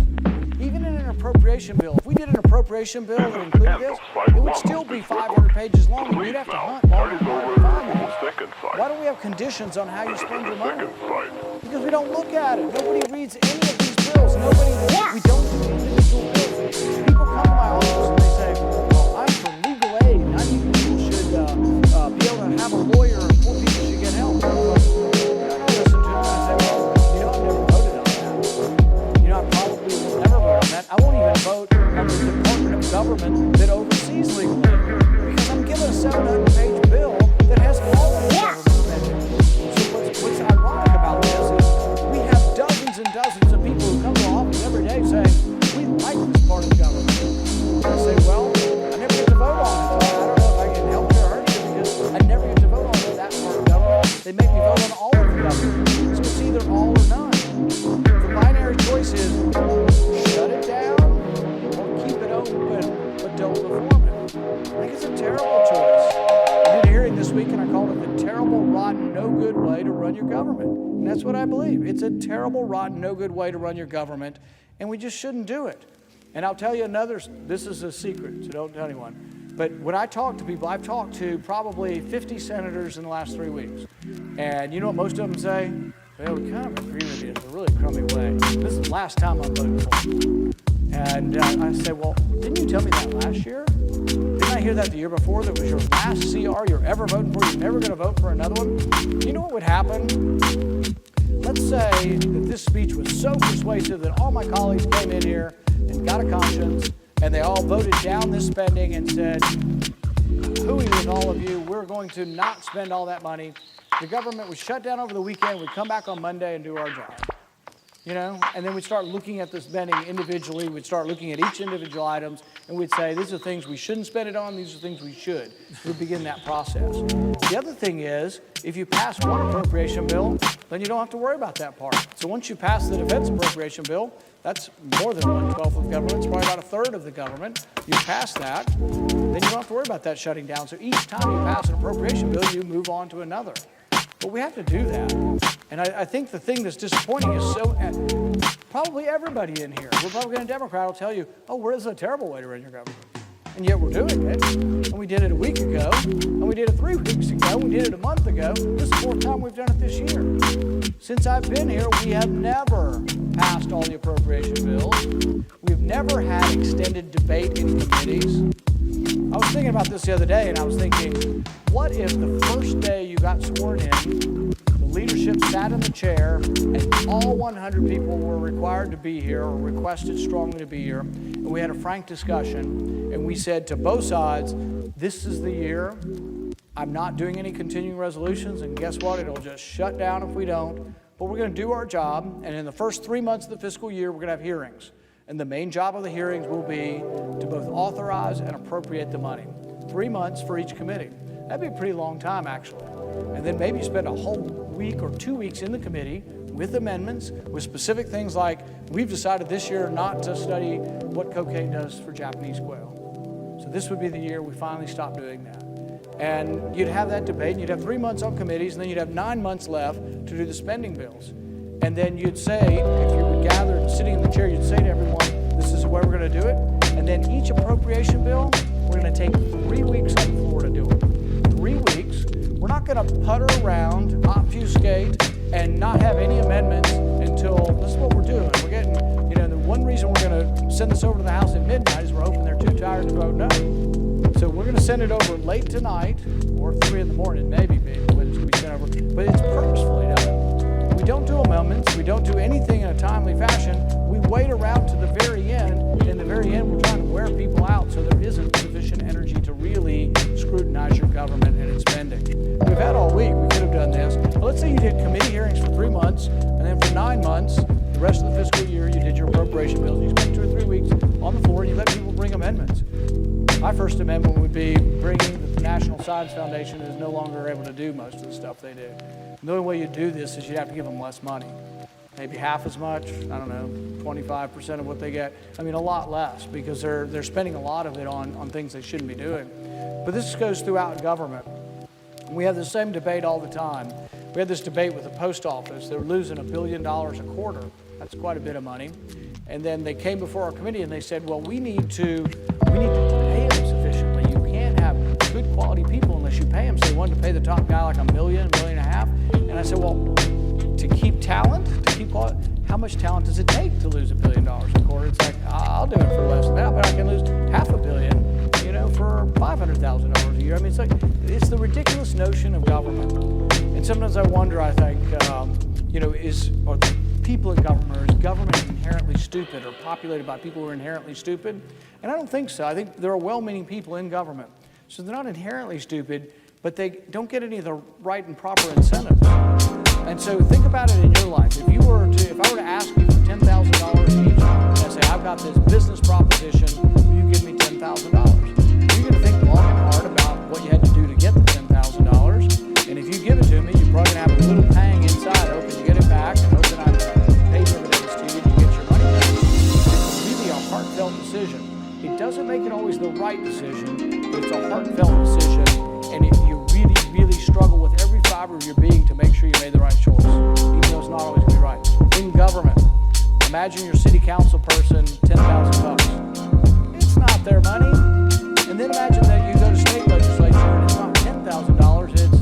Even in an appropriation bill, if we did an appropriation bill that included this, it would still be 500 pages long, and you'd have to hunt long and hard to find it. Why don't we have conditions on how you spend your money? Because we don't look at it. Nobody reads any of these bills. We don't do individual bills. People come to my office and they say, well, I'm for legal aid, and I think people should be able to have a lawyer, and poor people should get help. I listen to them and I say, well, I've never voted on that. I probably will never vote on that. I won't even vote on the Department of Government that oversees legal aid because I'm given a 700-page bill that has all of the government spending. So what's ironic about this is we have dozens and dozens of people who come to our office every day saying, we like this part of the government. And I say, well, I never get to vote on it. So I don't know if I can help you or hurt you because I never get to vote on that part of government. They make me vote on all of the government. So it's either all or none. The binary choice is shut it down or keep it open, but don't reform it. I think it's a terrible choice. I did a hearing this week and I called it the terrible, rotten, no good way to run your government. And that's what I believe. It's a terrible, rotten, no good way to run your government, and we just shouldn't do it. And I'll tell you this is a secret, so don't tell anyone. But when I talk to people, I've talked to probably 50 senators in the last 3 weeks. And you know what most of them say? Well, we kind of agree with you in a really crummy way. This is the last time I'm voting for you. And I say, well, didn't you tell me that last year? Didn't I hear that the year before? That was your last CR you're ever voting for? You're never going to vote for another one? You know what would happen? Let's say that this speech was so persuasive that all my colleagues came in here and got a conscience, and they all voted down this spending and said, hooey with all of you, we're going to not spend all that money. The government would shut down over the weekend, we'd come back on Monday and do our job. And then we'd start looking at the spending individually, we'd start looking at each individual items, and we'd say, these are things we shouldn't spend it on, these are things we should. We'd begin that process. The other thing is, if you pass one appropriation bill, then you don't have to worry about that part. So once you pass the defense appropriation bill, that's more than 1/12 of the government, it's probably about 1/3 of the government. You pass that, then you don't have to worry about that shutting down. So each time you pass an appropriation bill, you move on to another. But we have to do that. And I think the thing that's disappointing is probably everybody in here, Republican and Democrat, will tell you, oh, this is a terrible way to run your government. and yet we're doing it. And we did it a week ago, and we did it 3 weeks ago, we did it a month ago. This is the 4th time we've done it this year. Since I've been here, we have never passed all the appropriation bills. We've never had extended debate in committees. I was thinking about this the other day, and I was thinking, what if the first day you got sworn in, the leadership sat in the chair, and all 100 people were required to be here or requested strongly to be here, and we had a frank discussion, and we said to both sides, this is the year. I'm not doing any continuing resolutions, and guess what? It'll just shut down if we don't. But we're going to do our job, and in the first 3 months of the fiscal year, we're going to have hearings. And the main job of the hearings will be to both authorize and appropriate the money. 3 months for each committee. That'd be a pretty long time, actually. And then maybe spend a whole week or 2 weeks in the committee with amendments, with specific things like, we've decided this year not to study what cocaine does for Japanese quail. So this would be the year we finally stop doing that. And you'd have that debate, and you'd have 3 months on committees, and then you'd have 9 months left to do the spending bills. And then you'd say, if you were gathered sitting in the chair, you'd say to everyone, this is the way we're going to do it. And then each appropriation bill, we're going to take 3 weeks on the floor to do it. 3 weeks. We're not going to putter around, obfuscate, and not have any amendments until, this is what we're doing. We're getting, the one reason we're going to send this over to the House at midnight is we're hoping they're too tired to vote no. So we're going to send it over late tonight, or 3 in the morning, maybe when it's going to be sent over. But it's purposefully done. We don't do amendments. We don't do anything in a timely fashion. We wait around to the very end. In the very end, we're trying to wear people out so there isn't sufficient energy to really scrutinize your government and its spending. We've had all week. We could have done this. But let's say you did committee hearings for 3 months, and then for 9 months, the rest of the fiscal year, you did your appropriation bills. You spent 2 or 3 weeks on the floor, and you let people bring amendments. My first amendment would be bringing the National Science Foundation is no longer able to do most of the stuff they do. The only way you do this is you'd have to give them less money. Maybe half as much, I don't know, 25% of what they get. I mean, a lot less, because they're spending a lot of it on things they shouldn't be doing. But this goes throughout government. We have the same debate all the time. We had this debate with the post office. They were losing $1 billion a quarter. That's quite a bit of money. And then they came before our committee and they said, well, we need to pay them sufficiently. You can't have good quality people unless you pay them. So they wanted to pay the top guy like $1 million, $1.5 million. And I said, well, to keep talent, to keep quality, how much talent does it take to lose $1 billion a quarter? It's like, I'll do it for less than that, but I can lose $500 million, for $500,000 a year. I mean, it's the ridiculous notion of government. And sometimes I wonder, I think, are the people in government, is government inherently stupid or populated by people who are inherently stupid? And I don't think so. I think there are well-meaning people in government. So they're not inherently stupid, but they don't get any of the right and proper incentives. And so think about it in your life. If I were to ask you for $10,000 each, and I say, I've got this business proposition, will you give me $10,000? You're going to think long and hard about what you had to do to get the $10,000. And if you give it to me, you're probably going to have a little pang inside, hoping you get it back, and hoping I pay dividends to you to get your money back. It's really a heartfelt decision. It doesn't make it always the right decision, but it's a heartfelt decision. And if you really, really struggle with every fiber of your being to make sure you made the right choice, even though it's not always going to be right. In government, imagine your city council person, $10,000. It's not their money. And then imagine that you go to state legislature and it's not $10,000, it's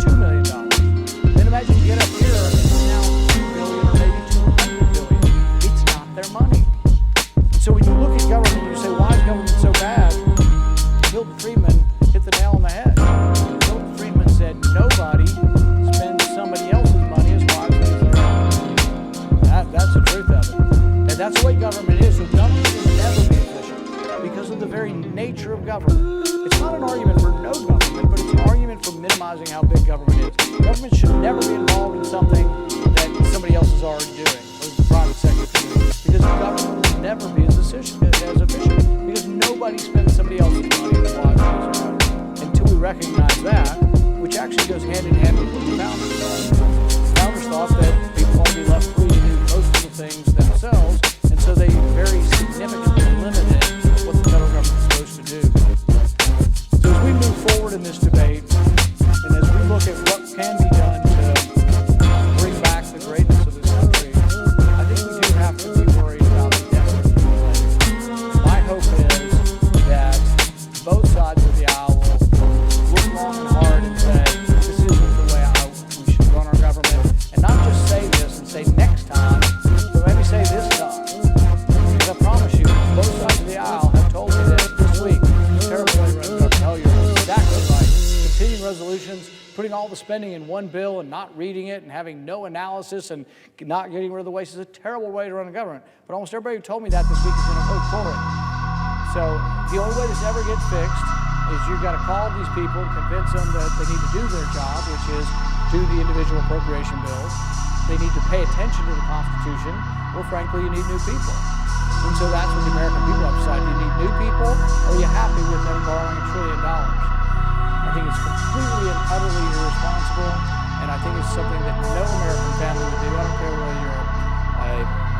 $2 million. Then imagine you get up here and it's now $2 billion or maybe $200 billion. It's not their money. And so when you look at government, you say, why is government so bad? Milton Friedman hit the nail on the head. Milton Friedman said, nobody spends somebody else's money as wisely as their own. That's the truth of it. And that's the way government is. So government will never be efficient because of the very nature of government. It's not an argument for no government, but it's an argument for minimizing how big government is. Government should never be involved in something that somebody else is already doing, or the private sector can do. Because government will never be as efficient, because nobody spends somebody else's money as wisely as their own. Until we recognize that, which actually goes hand in hand with what the founders thought. The founders thought that people ought to be left free to do most of the things themselves, and so they very significantly limited what the federal government is supposed to do. So as we move forward in this debate, and as we look at what can be done to bring back the greatness of this country, I think we do have to be worried about the deficit. My hope is that resolutions, putting all the spending in one bill and not reading it and having no analysis and not getting rid of the waste is a terrible way to run a government. But almost everybody who told me that this week is going to vote for it. So the only way this ever gets fixed is you've got to call these people and convince them that they need to do their job, which is do the individual appropriation bills. They need to pay attention to the Constitution, or frankly, you need new people. And so that's what the American people have decided. You need new people, or are you happy with them borrowing $1 trillion? I think it's completely and utterly irresponsible, and I think it's something that no American family would do. I don't care whether you're a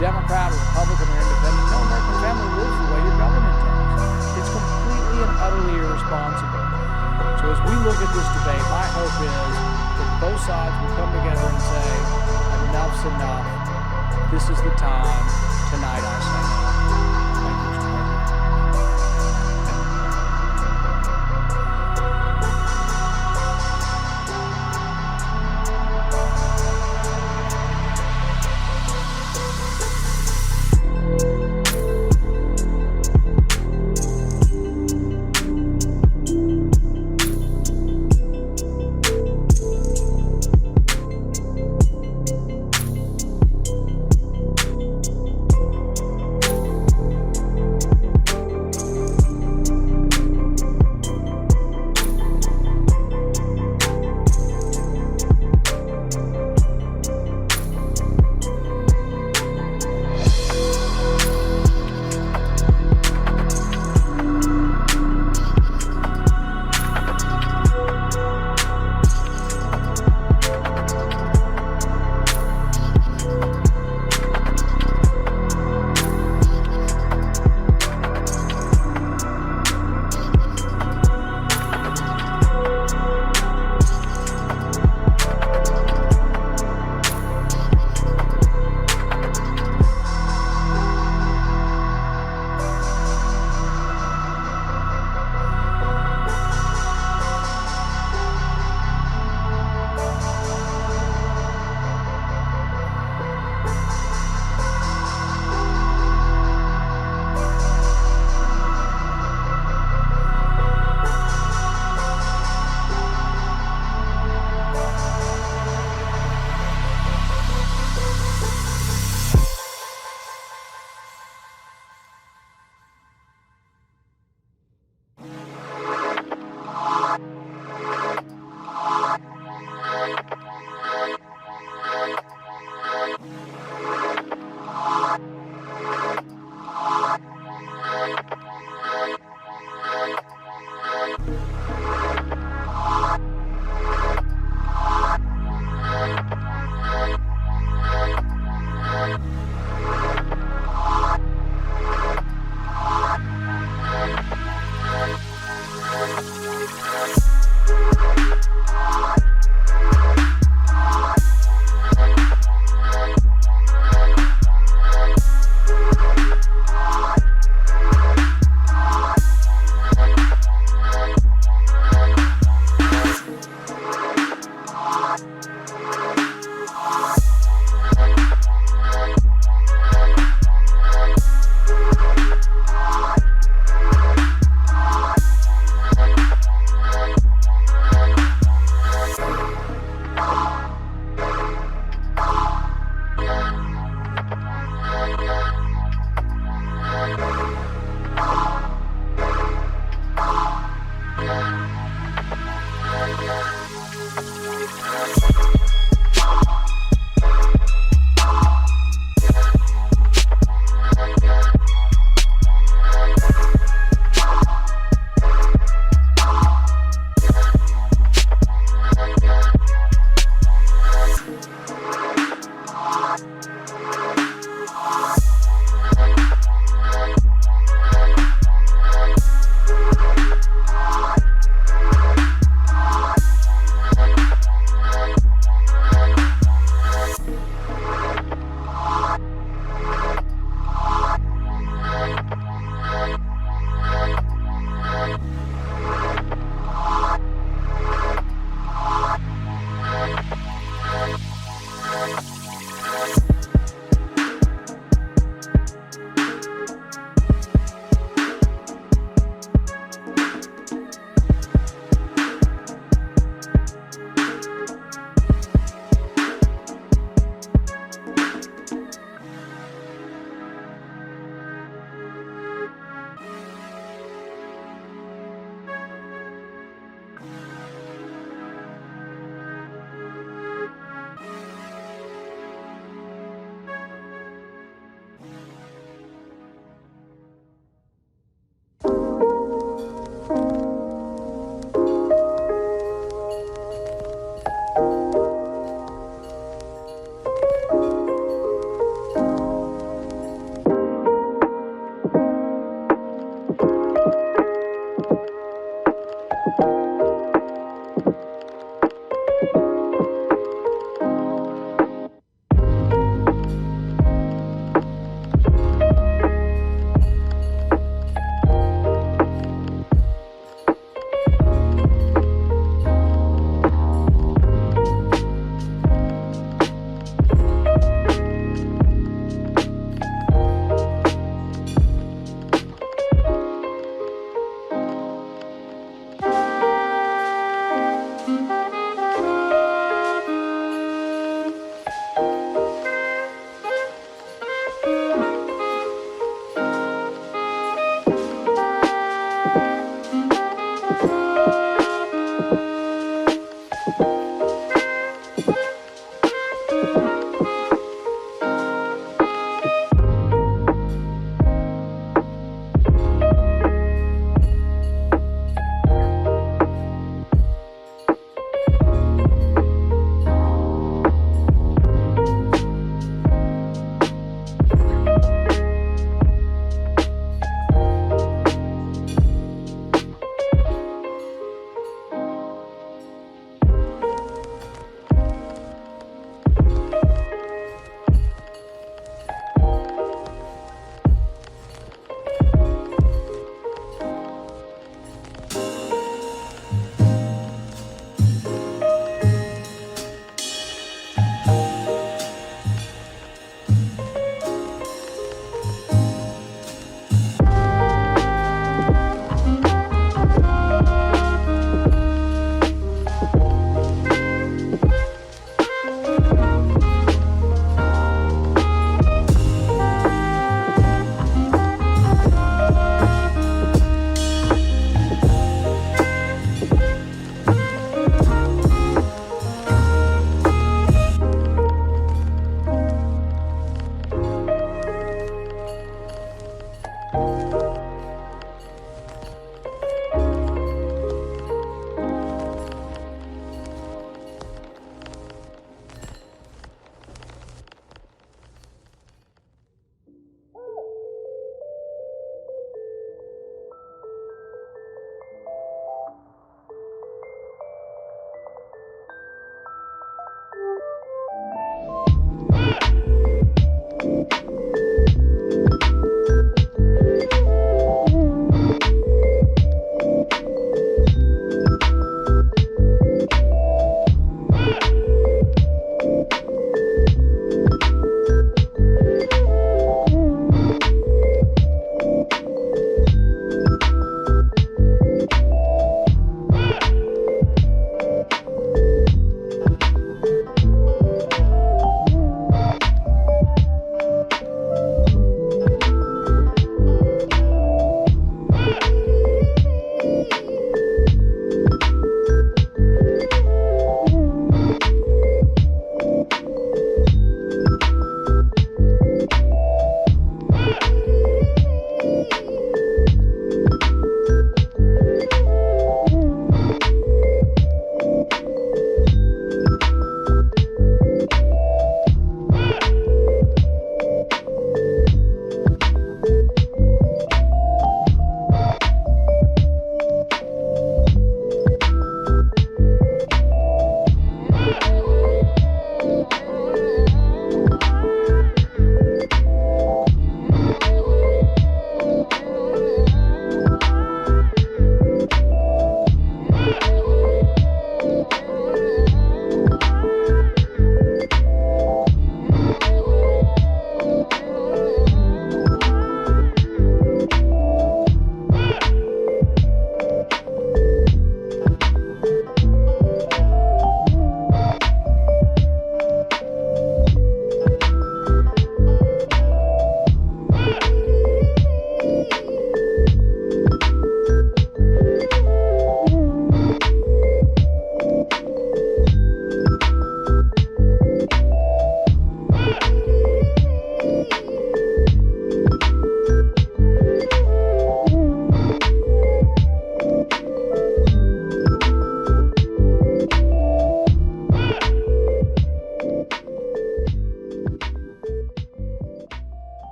Democrat or Republican or independent. No American family lives the way your government does. It's completely and utterly irresponsible. So as we look at this debate, my hope is that both sides will come together and say, enough's enough. This is the time. Tonight I say no. Thank you, Mr. President.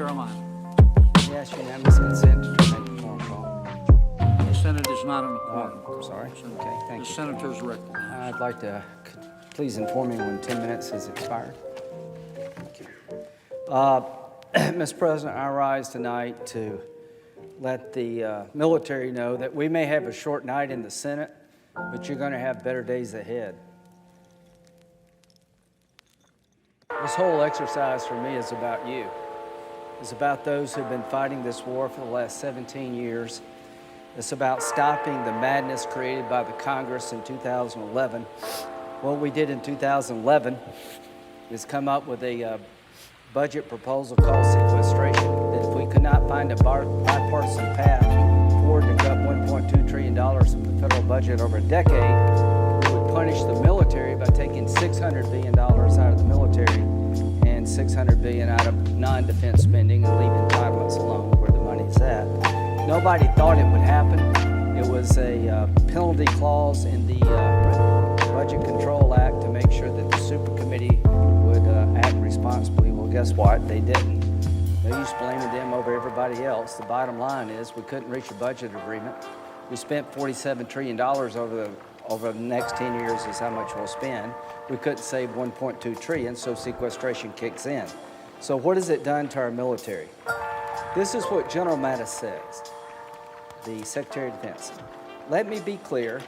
Carolina. Yes, unanimous consent to make a phone call. The Senate is not in a quorum. I'm sorry. Okay, The thank you. Senator's recognized. I'd like to, please inform me when 10 minutes has expired. Thank you. Mr. President, I rise tonight to let the military know that we may have a short night in the Senate, but you're going to have better days ahead. This whole exercise for me is about you. It's about those who've been fighting this war for the last 17 years. It's about stopping the madness created by the Congress in 2011. What we did in 2011 is come up with a budget proposal called sequestration, that if we could not find a bipartisan path forward to cut $1.2 trillion from the federal budget over a decade, we would punish the military by taking $600 billion out of the military and $600 billion out of non-defense spending and leaving entitlements alone where the money's at. Nobody thought it would happen. It was a penalty clause in the Budget Control Act to make sure that the super committee would act responsibly. Well, guess what? They didn't. No use blaming them over everybody else. The bottom line is we couldn't reach a budget agreement. We spent $47 trillion over the next 10 years is how much we'll spend. We couldn't save $1.2 trillion, so sequestration kicks in. So what has it done to our military? This is what General Mattis says, the Secretary of Defense. Let me be clear,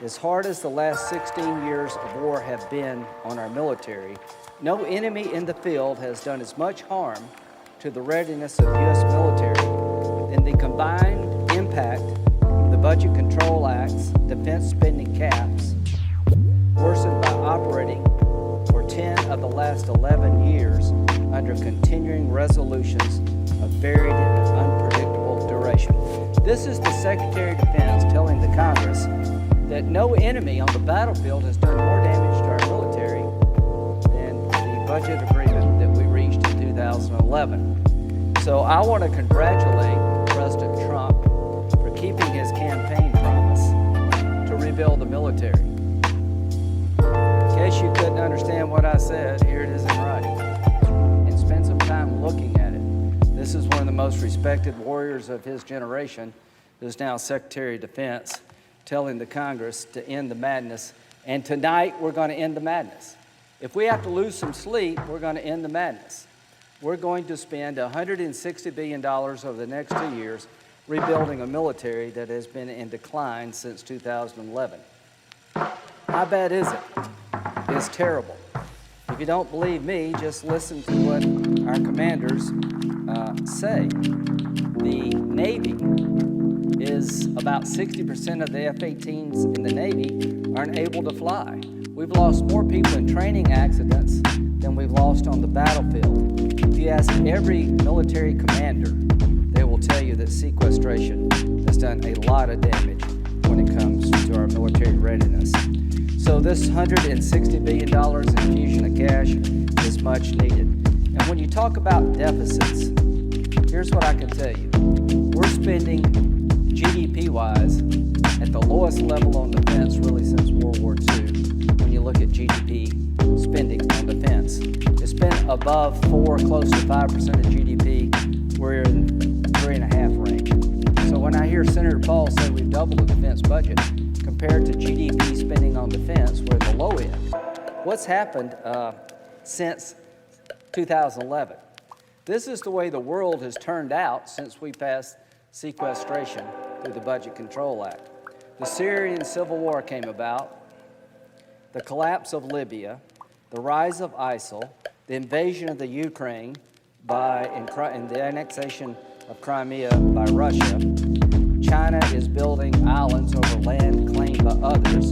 as hard as the last 16 years of war have been on our military, no enemy in the field has done as much harm to the readiness of U.S. military than the combined impact of the Budget Control Act's defense spending caps, worsened by operating for 10 of the last 11 years under continuing resolutions of varied and unpredictable duration. This is the Secretary of Defense telling the Congress that no enemy on the battlefield has done more damage to our military than the budget agreement that we reached in 2011. So I want to congratulate President Trump for keeping his campaign promise to rebuild the military. In case you couldn't understand what I said, here it is in writing. And spend some time looking at it. This is one of the most respected warriors of his generation, who's now Secretary of Defense, telling the Congress to end the madness. And tonight, we're going to end the madness. If we have to lose some sleep, we're going to end the madness. We're going to spend $160 billion over the next 2 years rebuilding a military that has been in decline since 2011. How bad is it? It's terrible. If you don't believe me, just listen to what our commanders say. The Navy is about 60% of the F-18s in the Navy aren't able to fly. We've lost more people in training accidents than we've lost on the battlefield. If you ask every military commander, they will tell you that sequestration has done a lot of damage when it comes to our military readiness. So this $160 billion infusion of cash is much needed. And when you talk about deficits, here's what I can tell you. We're spending GDP-wise at the lowest level on defense really since World War II. When you look at GDP spending on defense, it's been above 4, close to 5% of GDP. We're in 3.5 range. So when I hear Senator Paul say we've doubled the defense budget compared to GDP spending on defense, we're at the low end. What's happened since 2011? This is the way the world has turned out since we passed sequestration through the Budget Control Act. The Syrian civil war came about, the collapse of Libya, the rise of ISIL, the invasion of the Ukraine and the annexation of Crimea by Russia. China is building islands over land claimed by others.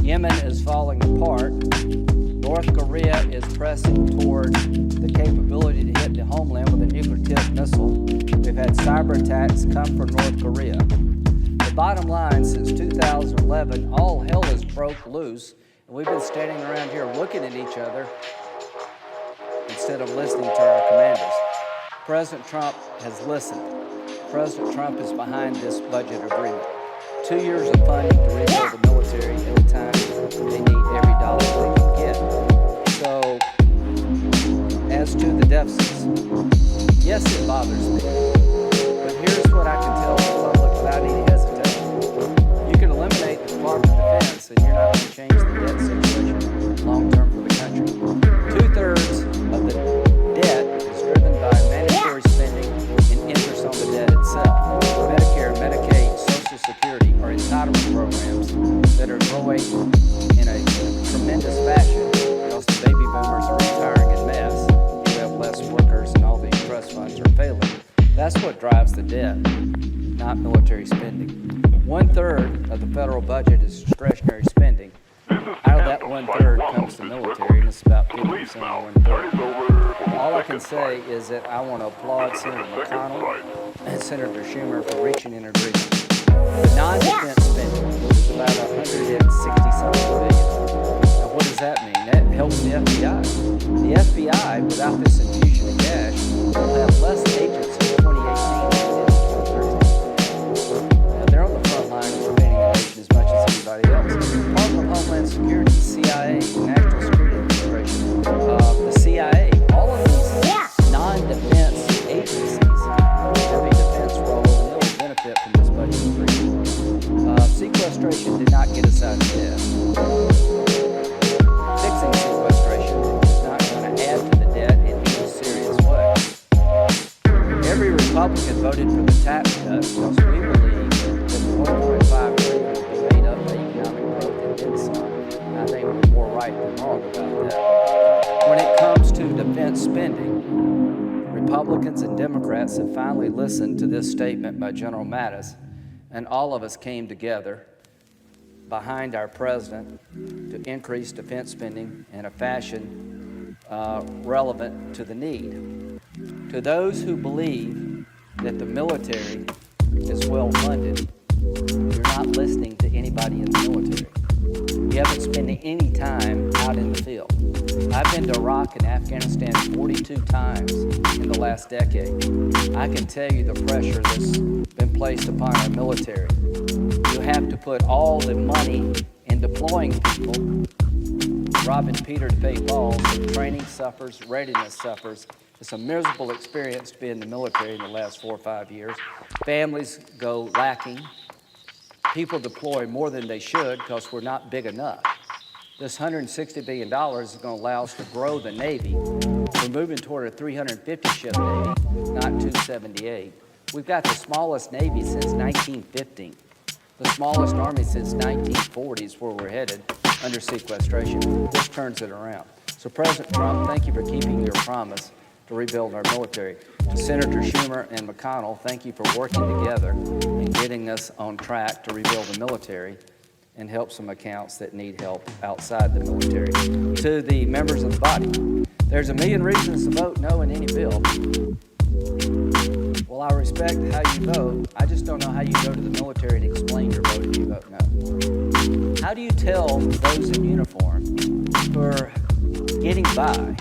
Yemen is falling apart. North Korea is pressing toward the capability to hit the homeland with a nuclear-tipped missile. We've had cyber attacks come from North Korea. The bottom line, since 2011, all hell has broke loose, and we've been standing around here looking at each other instead of listening to our commanders. President Trump has listened. President Trump is behind this budget agreement. 2 years of funding to rebuild the military at a time they need every dollar they can get. So, as As to the deficits, yes, it bothers me. But here's what I can tell the public without any hesitation. You can eliminate the Department of Defense and you're not going to change the debt situation long-term for the country. 2/3 of the debt is driven by mandatory spending and interest on the debt itself. Medicare, Medicaid, Social Security are entitlement programs that are growing in a tremendous fashion because the baby boomers are retiring en masse. You have less workers and all these trust funds are failing. That's what drives the debt, not military spending. 1/3 of the federal budget is discretionary spending. Out of that 1/3 comes the military, and it's about 50% of 1/3. All I can say is that I want to applaud Senator McConnell and Senator Schumer for reaching an agreement. The non-defense spending is about $160-something billion. Now, what does that mean? That helps the FBI. The FBI, without this infusion of cash, will have less agents in 2018 than they did in 2013. Now, they're on the front line defending the nation as much as anybody else. The Department of Homeland Security, CIA, National Security Administration, the CIA, all of these non-defense agencies have a defense role, and they will benefit from this budget agreement. Sequestration did not get us out of debt. Fixing sequestration is not going to add to the debt in any serious way. Every Republican voted for the tax cuts because we believe that the $1.5 trillion will be made up by economic growth and then some. And I think we're more right than wrong about that. When it comes to defense spending, Republicans and Democrats have finally listened to this statement by General Mattis, and all of us came together behind our president to increase defense spending in a fashion relevant to the need. To those who believe that the military is well funded, you're not listening to anybody in the military. You haven't spent any time out in the field. I've been to Iraq and Afghanistan 42 times in the last decade. I can tell you the pressure that's been placed upon our military. You have to put all the money in deploying people, robbing Peter to pay Paul, so training suffers, readiness suffers. It's a miserable experience to be in the military in the last 4 or 5 years. Families go lacking. People deploy more than they should because we're not big enough. This $160 billion is going to allow us to grow the Navy. We're moving toward a 350-ship Navy, not 278. We've got the smallest Navy since 1915. The smallest Army since 1940 is where we're headed under sequestration. This turns it around. So President Trump, thank you for keeping your promise to rebuild our military. To Senator Schumer and McConnell, thank you for working together and getting us on track to rebuild the military and help some accounts that need help outside the military. To the members of the body, there's a million reasons to vote no in any bill. Well, I respect how you vote. I just don't know how you go to the military and explain your vote if you vote no. How do you tell those in uniform who are getting by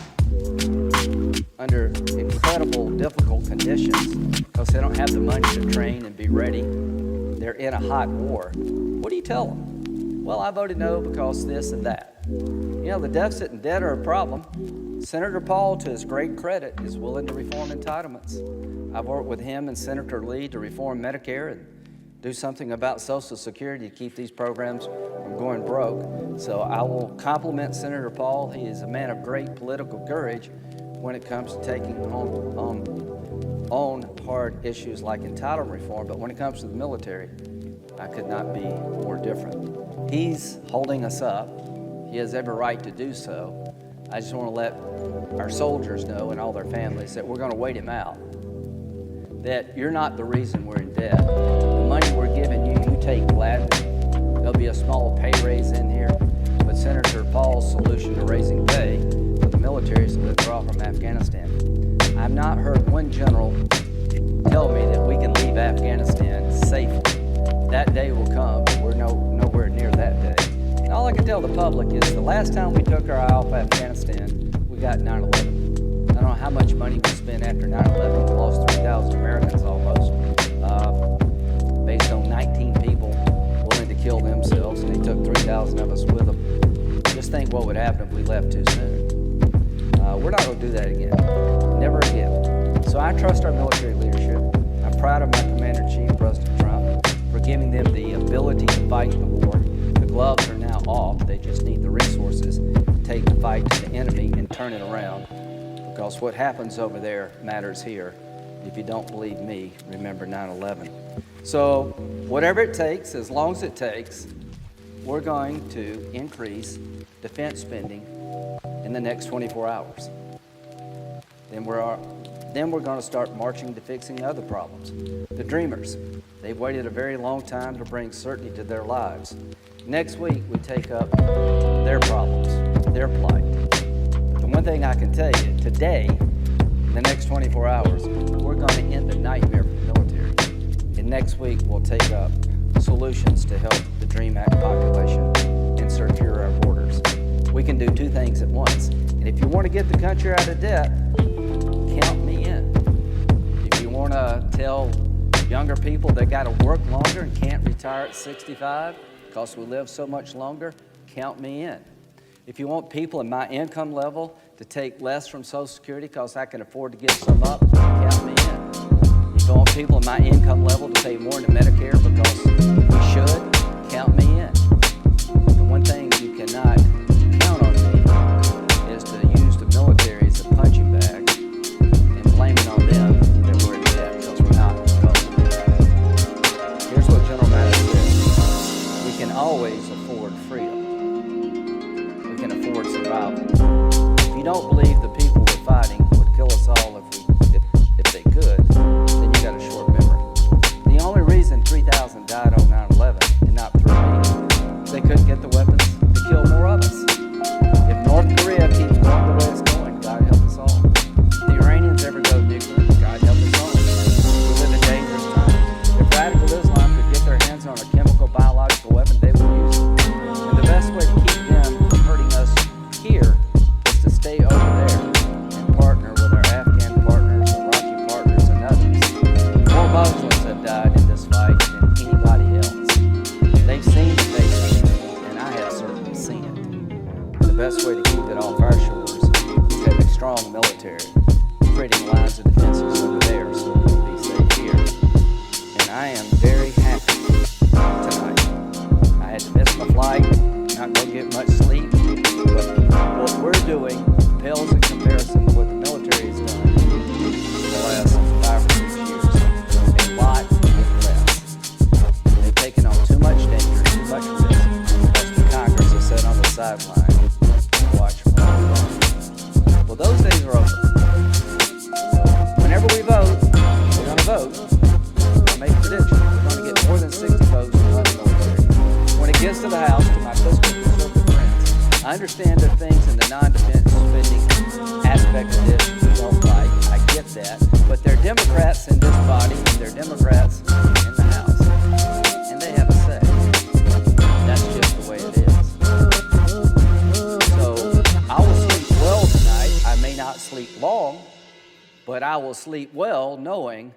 under incredible, difficult conditions because they don't have the money to train and be ready? They're in a hot war. What do you tell them? Well, I voted no because this and that. You know, the deficit and debt are a problem. Senator Paul, to his great credit, is willing to reform entitlements. I've worked with him and Senator Lee to reform Medicare and do something about Social Security to keep these programs from going broke. So I will compliment Senator Paul. He is a man of great political courage when it comes to taking on hard issues like entitlement reform. But when it comes to the military, I could not be more different. He's holding us up. He has every right to do so. I just want to let our soldiers know and all their families that we're going to wait him out. That you're not the reason we're in debt. The money we're giving you, you take gladly. There'll be a small pay raise in here, but Senator Paul's solution to raising pay for the military is to withdraw from Afghanistan. I've not heard one general tell me that we can leave Afghanistan safely. That day will come, but we're nowhere near that day. And all I can tell the public is the last time we took our eye off Afghanistan, we got 9/11. I don't know how much money we spent after 9/11. We lost 3,000 Americans almost, based on 19 people willing to kill themselves, and they took 3,000 of us with them. Just think what would happen if we left too soon. We're not going to do that again. Never again. So I trust our military leadership. I'm proud of my Commander-in-Chief, President Trump, for giving them the ability to fight the war. The gloves are now off. They just need the resources to take the fight to the enemy and turn it around. Because what happens over there matters here. If you don't believe me, remember 9/11. So whatever it takes, as long as it takes, we're going to increase defense spending in the next 24 hours. Then we're going to start marching to fixing other problems. The Dreamers, they've waited a very long time to bring certainty to their lives. Next week, we take up their problems, their plight. But the one thing I can tell you, today, in the next 24 hours, we're going to end the nightmare for the military. And next week, we'll take up solutions to help the DREAM Act population and secure our borders. We can do two things at once. And if you want to get the country out of debt, count me in. If you want to tell younger people they got to work longer and can't retire at 65 because we live so much longer, count me in. If you want people in my income level to take less from Social Security because I can afford to give some up, count me in. If you want people in my income level to pay more to Medicare because we should, count me in. The one thing you cannot count on me is to use the military as a punching bag and blame it on them that we're in debt, because we're not. Here's what General Mattis said. We can always afford freedom. We can afford survival. If you don't believe the people we're fighting would kill us all if they could, then you got a short memory. The only reason 3,000 died on 9/11 and not 3 million is they couldn't get the weapons to kill more of us. If North Korea keeps going the way it's going, God help us all. If the Iranians ever go nuclear, God help us all. We live in dangerous times. If radical Islam could get their hands on a chemical, biological weapon, they would use it. And the best way to keep them from hurting us here is to stay over there and partner with our Afghan partners, Iraqi partners, and others. More Muslims have died in this fight than anybody else. They've seen the faces, and I have certainly seen it. The best way to keep it off our shores is having a strong military, creating lines of defenses over there so we can be safe here. And I am very happy tonight. I had to miss my flight, not go get much sleep, but what we're doing pales in comparison to what the military has done in the last 5 or 6 years. A lot with less. They've taken on too much danger, too much risk, because the Congress has sat on the sideline and watched from all along. Well, those days are over. Whenever we vote, we're going to vote. I'll make a prediction. We're going to get more than 60 votes to run the military. When it gets to the House, to my fiscal conservative friends, I understand there are things in the non-defense spending aspect of this we don't like. I get that. But they're Democrats in this body, and they're Democrats in the House. And they have a say. That's just the way it is. So I will sleep well tonight. I may not sleep long, but I will sleep well knowing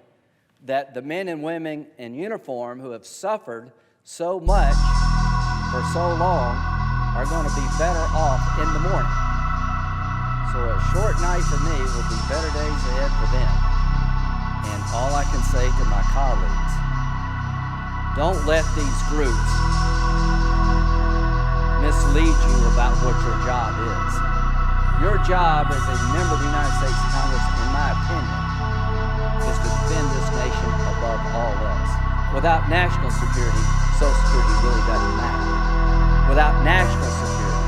that the men and women in uniform who have suffered so much for so long are going to be better off in the morning. So a short night for me will be better days ahead for them. And all I can say to my colleagues, don't let these groups mislead you about what your job is. Your job as a member of the United States Congress, in my opinion, is to defend this nation above all else. Without national security, Social Security really doesn't matter. Without national security,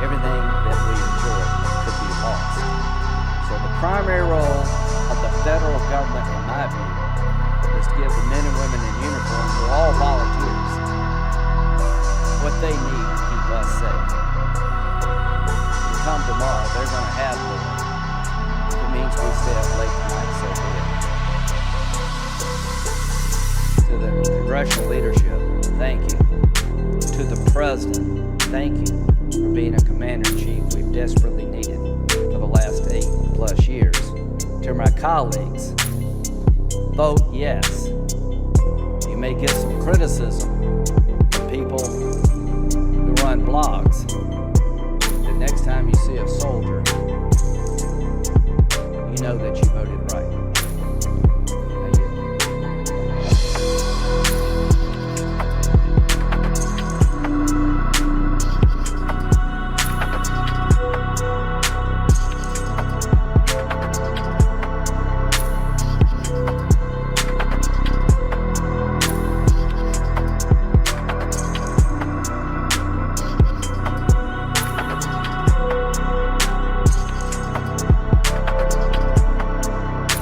everything that we enjoy could be lost. So the primary role of the federal government, in my view, is to give the men and women in uniform, who are all volunteers, what they need to keep us safe. Come tomorrow, they're going to have more. If it means we stay up late tonight, so be it. To the congressional leadership, thank you. To the president, thank you for being a commander-in-chief we've desperately needed for the last 8+ years. To my colleagues, vote yes. You may get some criticism from people who run blogs. The next next time you see a soldier, you know that you voted right. Thank you.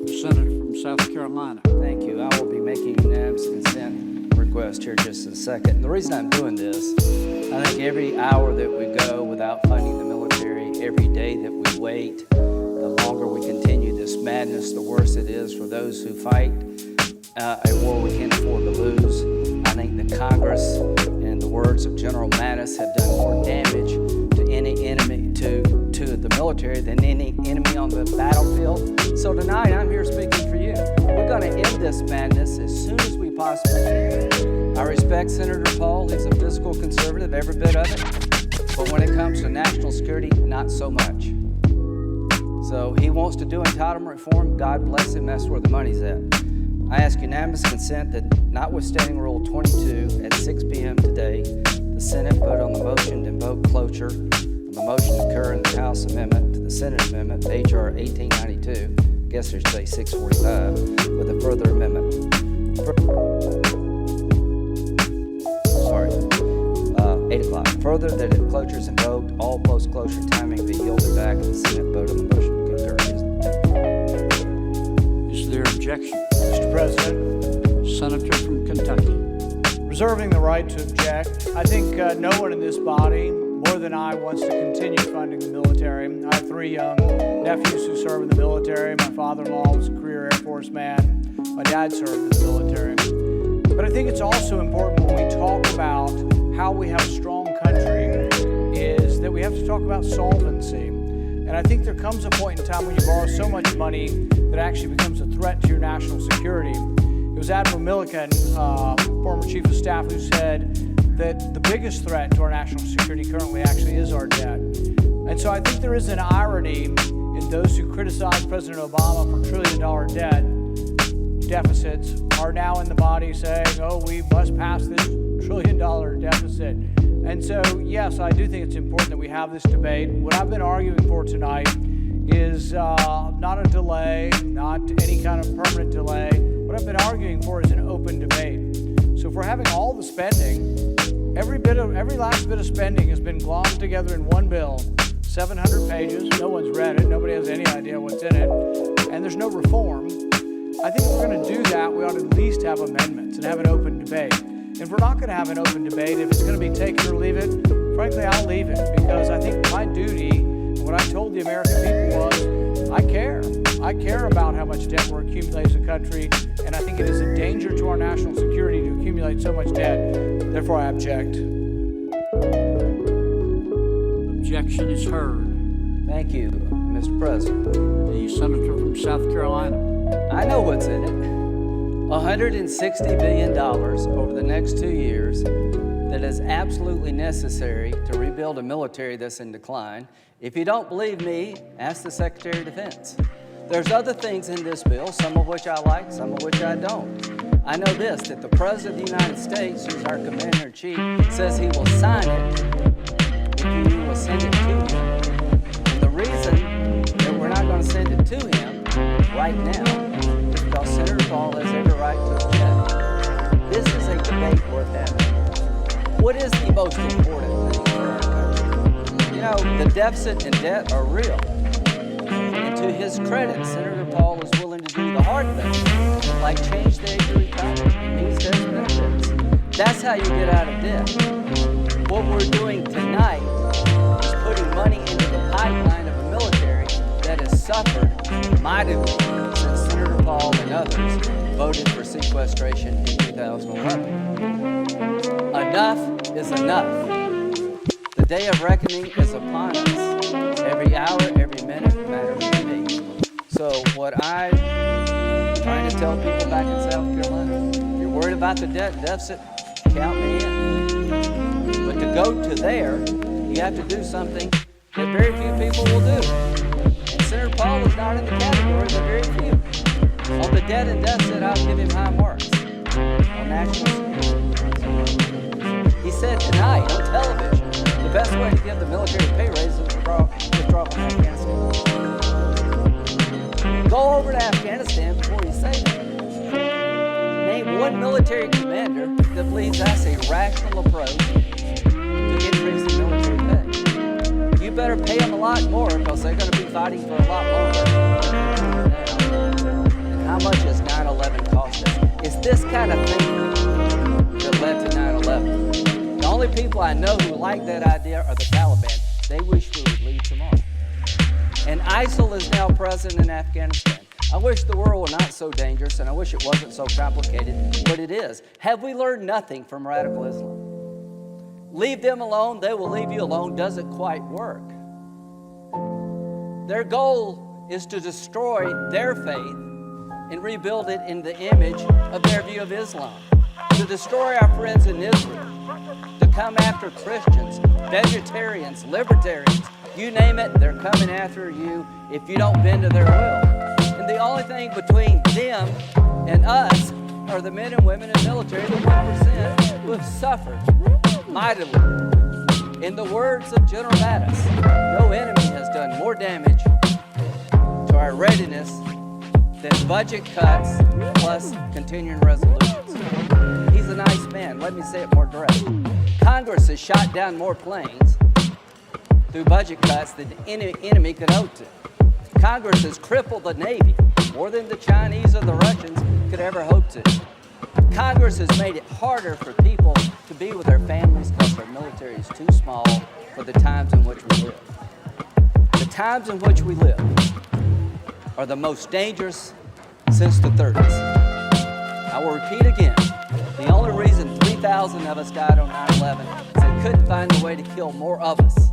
The senator from South Carolina. Thank you. I will be making unanimous consent request here just in a second. And the reason I'm doing this, I think every hour that we go without funding the military, every day that we wait, the longer we continue this madness, the worse it is for those who fight a war we can't afford to lose. I think the Congress, in the words of General Mattis, have done more damage to any enemy, to the military than any enemy on the battlefield. So tonight, I'm here speaking for you. We're going to end this madness as soon as we possibly can. I respect Senator Paul. He's a fiscal conservative, every bit of it. But when it comes to national security, not so much. So he wants to do entitlement reform. God bless him. That's where the money's at. I ask unanimous consent that, notwithstanding Rule 22, at 6 p.m. today, the Senate vote on the motion to invoke cloture on the motion to concur in the House amendment to the Senate amendment, H.R. 1892, I guess I should say 645, with a further amendment. 8 o'clock. Further, that if cloture is invoked, all post-closure timing be yielded back and the Senate vote on the motion to concur. Is there objection? Mr. President, Senator from Kentucky. reserving the right to object. I think no one in this body, more than I, wants to continue funding the military. I have 3 young nephews who serve in the military. My father-in-law was a career Air Force man. My dad served in the military. But I think it's also important when we talk about how we have a strong country is that we have to talk about solvency. And I think there comes a point in time when you borrow so much money that it actually becomes a threat to your national security. It was Admiral Milliken, former Chief of Staff, who said that the biggest threat to our national security currently actually is our debt. And so I think there is an irony in those who criticize President Obama for trillion-dollar debt deficits are now in the body saying, oh, we must pass this trillion-dollar deficit. And so, yes, I do think it's important that we have this debate. What I've been arguing for tonight is not a delay, not any kind of permanent delay. What I've been arguing for is an open debate. So if we're having all the spending, every last bit of spending has been glommed together in one bill, 700 pages. No one's read it. Nobody has any idea what's in it. And there's no reform. I think if we're going to do that, we ought to at least have amendments and have an open debate. If we're not going to have an open debate, if it's going to be take it or leave it, frankly, I'll leave it, because I think my duty, and what I told the American people was, I care. I care about how much debt we're accumulating as a country, and I think it is a danger to our national security to accumulate so much debt. Therefore, I object. Objection is heard. Thank you, Mr. President. The senator from South Carolina. I know what's in it. $160 billion over the next 2 years that is absolutely necessary to rebuild a military that's in decline. If you don't believe me, ask the Secretary of Defense. There's other things in this bill, some of which I like, some of which I don't. I know this, that the President of the United States, who's our Commander-in-Chief, says he will sign it if you will send it to him. And the reason that we're not going to send it to him right now is because Senator Paul has every right to object. This is a debate worth having. What is the most important thing for our country? You know, the deficit and debt are real. And to his credit, Senator Paul is willing to do the hard things, like change the age of retirement, means death benefits. That's how you get out of debt. What we're doing tonight is putting money into the pipeline of a military that has suffered mightily since Senator Paul and others voted for sequestration in 2011. Enough is enough. The day of reckoning is upon us. Every hour, every minute matters to me. So what I'm trying to tell people back in South Carolina, you're worried about the debt deficit, count me in. But to go to there, you have to do something that very few people will do. And Senator Paul is not in the category of the very few. On the debt and deficit, I'll give him high marks. On national security. He said tonight on television, the best way to give the military pay raise is to withdraw from Afghanistan. Go over to Afghanistan before you say that. Name one military commander that believes that's a rational approach to increasing military pay. You better pay them a lot more because they're going to be fighting for a lot longer. people I know who like that idea are the Taliban. They wish we would leave tomorrow. And ISIL is now present in Afghanistan. I wish the world were not so dangerous, and I wish it wasn't so complicated, but it is. Have we learned nothing from radical Islam? Leave them alone, they will leave you alone doesn't quite work. Their goal is to destroy their faith and rebuild it in the image of their view of Islam, to destroy our friends in Israel, to come after Christians, vegetarians, libertarians, you name it, they're coming after you if you don't bend to their will. And the only thing between them and us are the men and women in the military, the 1% who have suffered mightily. In the words of General Mattis, no enemy has done more damage to our readiness than budget cuts plus continuing resolutions. He's a nice man. Let me say it more direct. Congress has shot down more planes through budget cuts than any enemy could hope to. Congress has crippled the Navy more than the Chinese or the Russians could ever hope to. Congress has made it harder for people to be with their families because our military is too small for the times in which we live. The times in which we live are the most dangerous since the 30s. I will repeat again, the only reason 3,000 of us died on 9/11 is they couldn't find a way to kill more of us.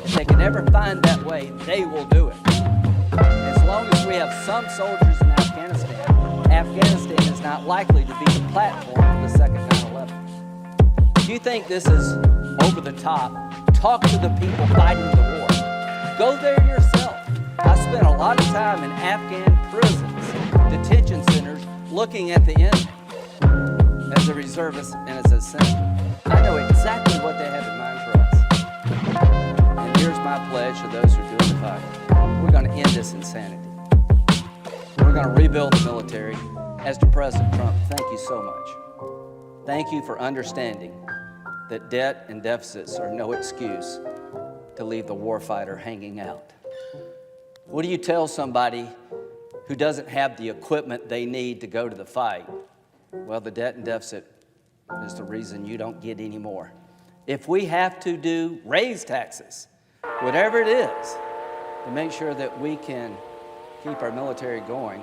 If they can never find that way, they will do it. As long as we have some soldiers in Afghanistan, Afghanistan is not likely to be the platform for the second 9/11. If you think this is over the top, talk to the people fighting the war. Go there yourself. I spent a lot of time in Afghan prisons, detention centers, looking at the enemy as a reservist and as a senator. I know exactly what they have in mind for us. And here's my pledge to those who are doing the fighting. We're going to end this insanity. We're going to rebuild the military. As to President Trump, thank you so much. Thank you for understanding that debt and deficits are no excuse to leave the warfighter hanging out. What do you tell somebody who doesn't have the equipment they need to go to the fight? Well, the debt and deficit is the reason you don't get any more. If we have to raise taxes, whatever it is, to make sure that we can keep our military going,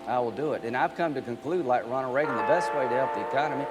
I will do it. And I've come to conclude, like Ronald Reagan, the best way to help the economy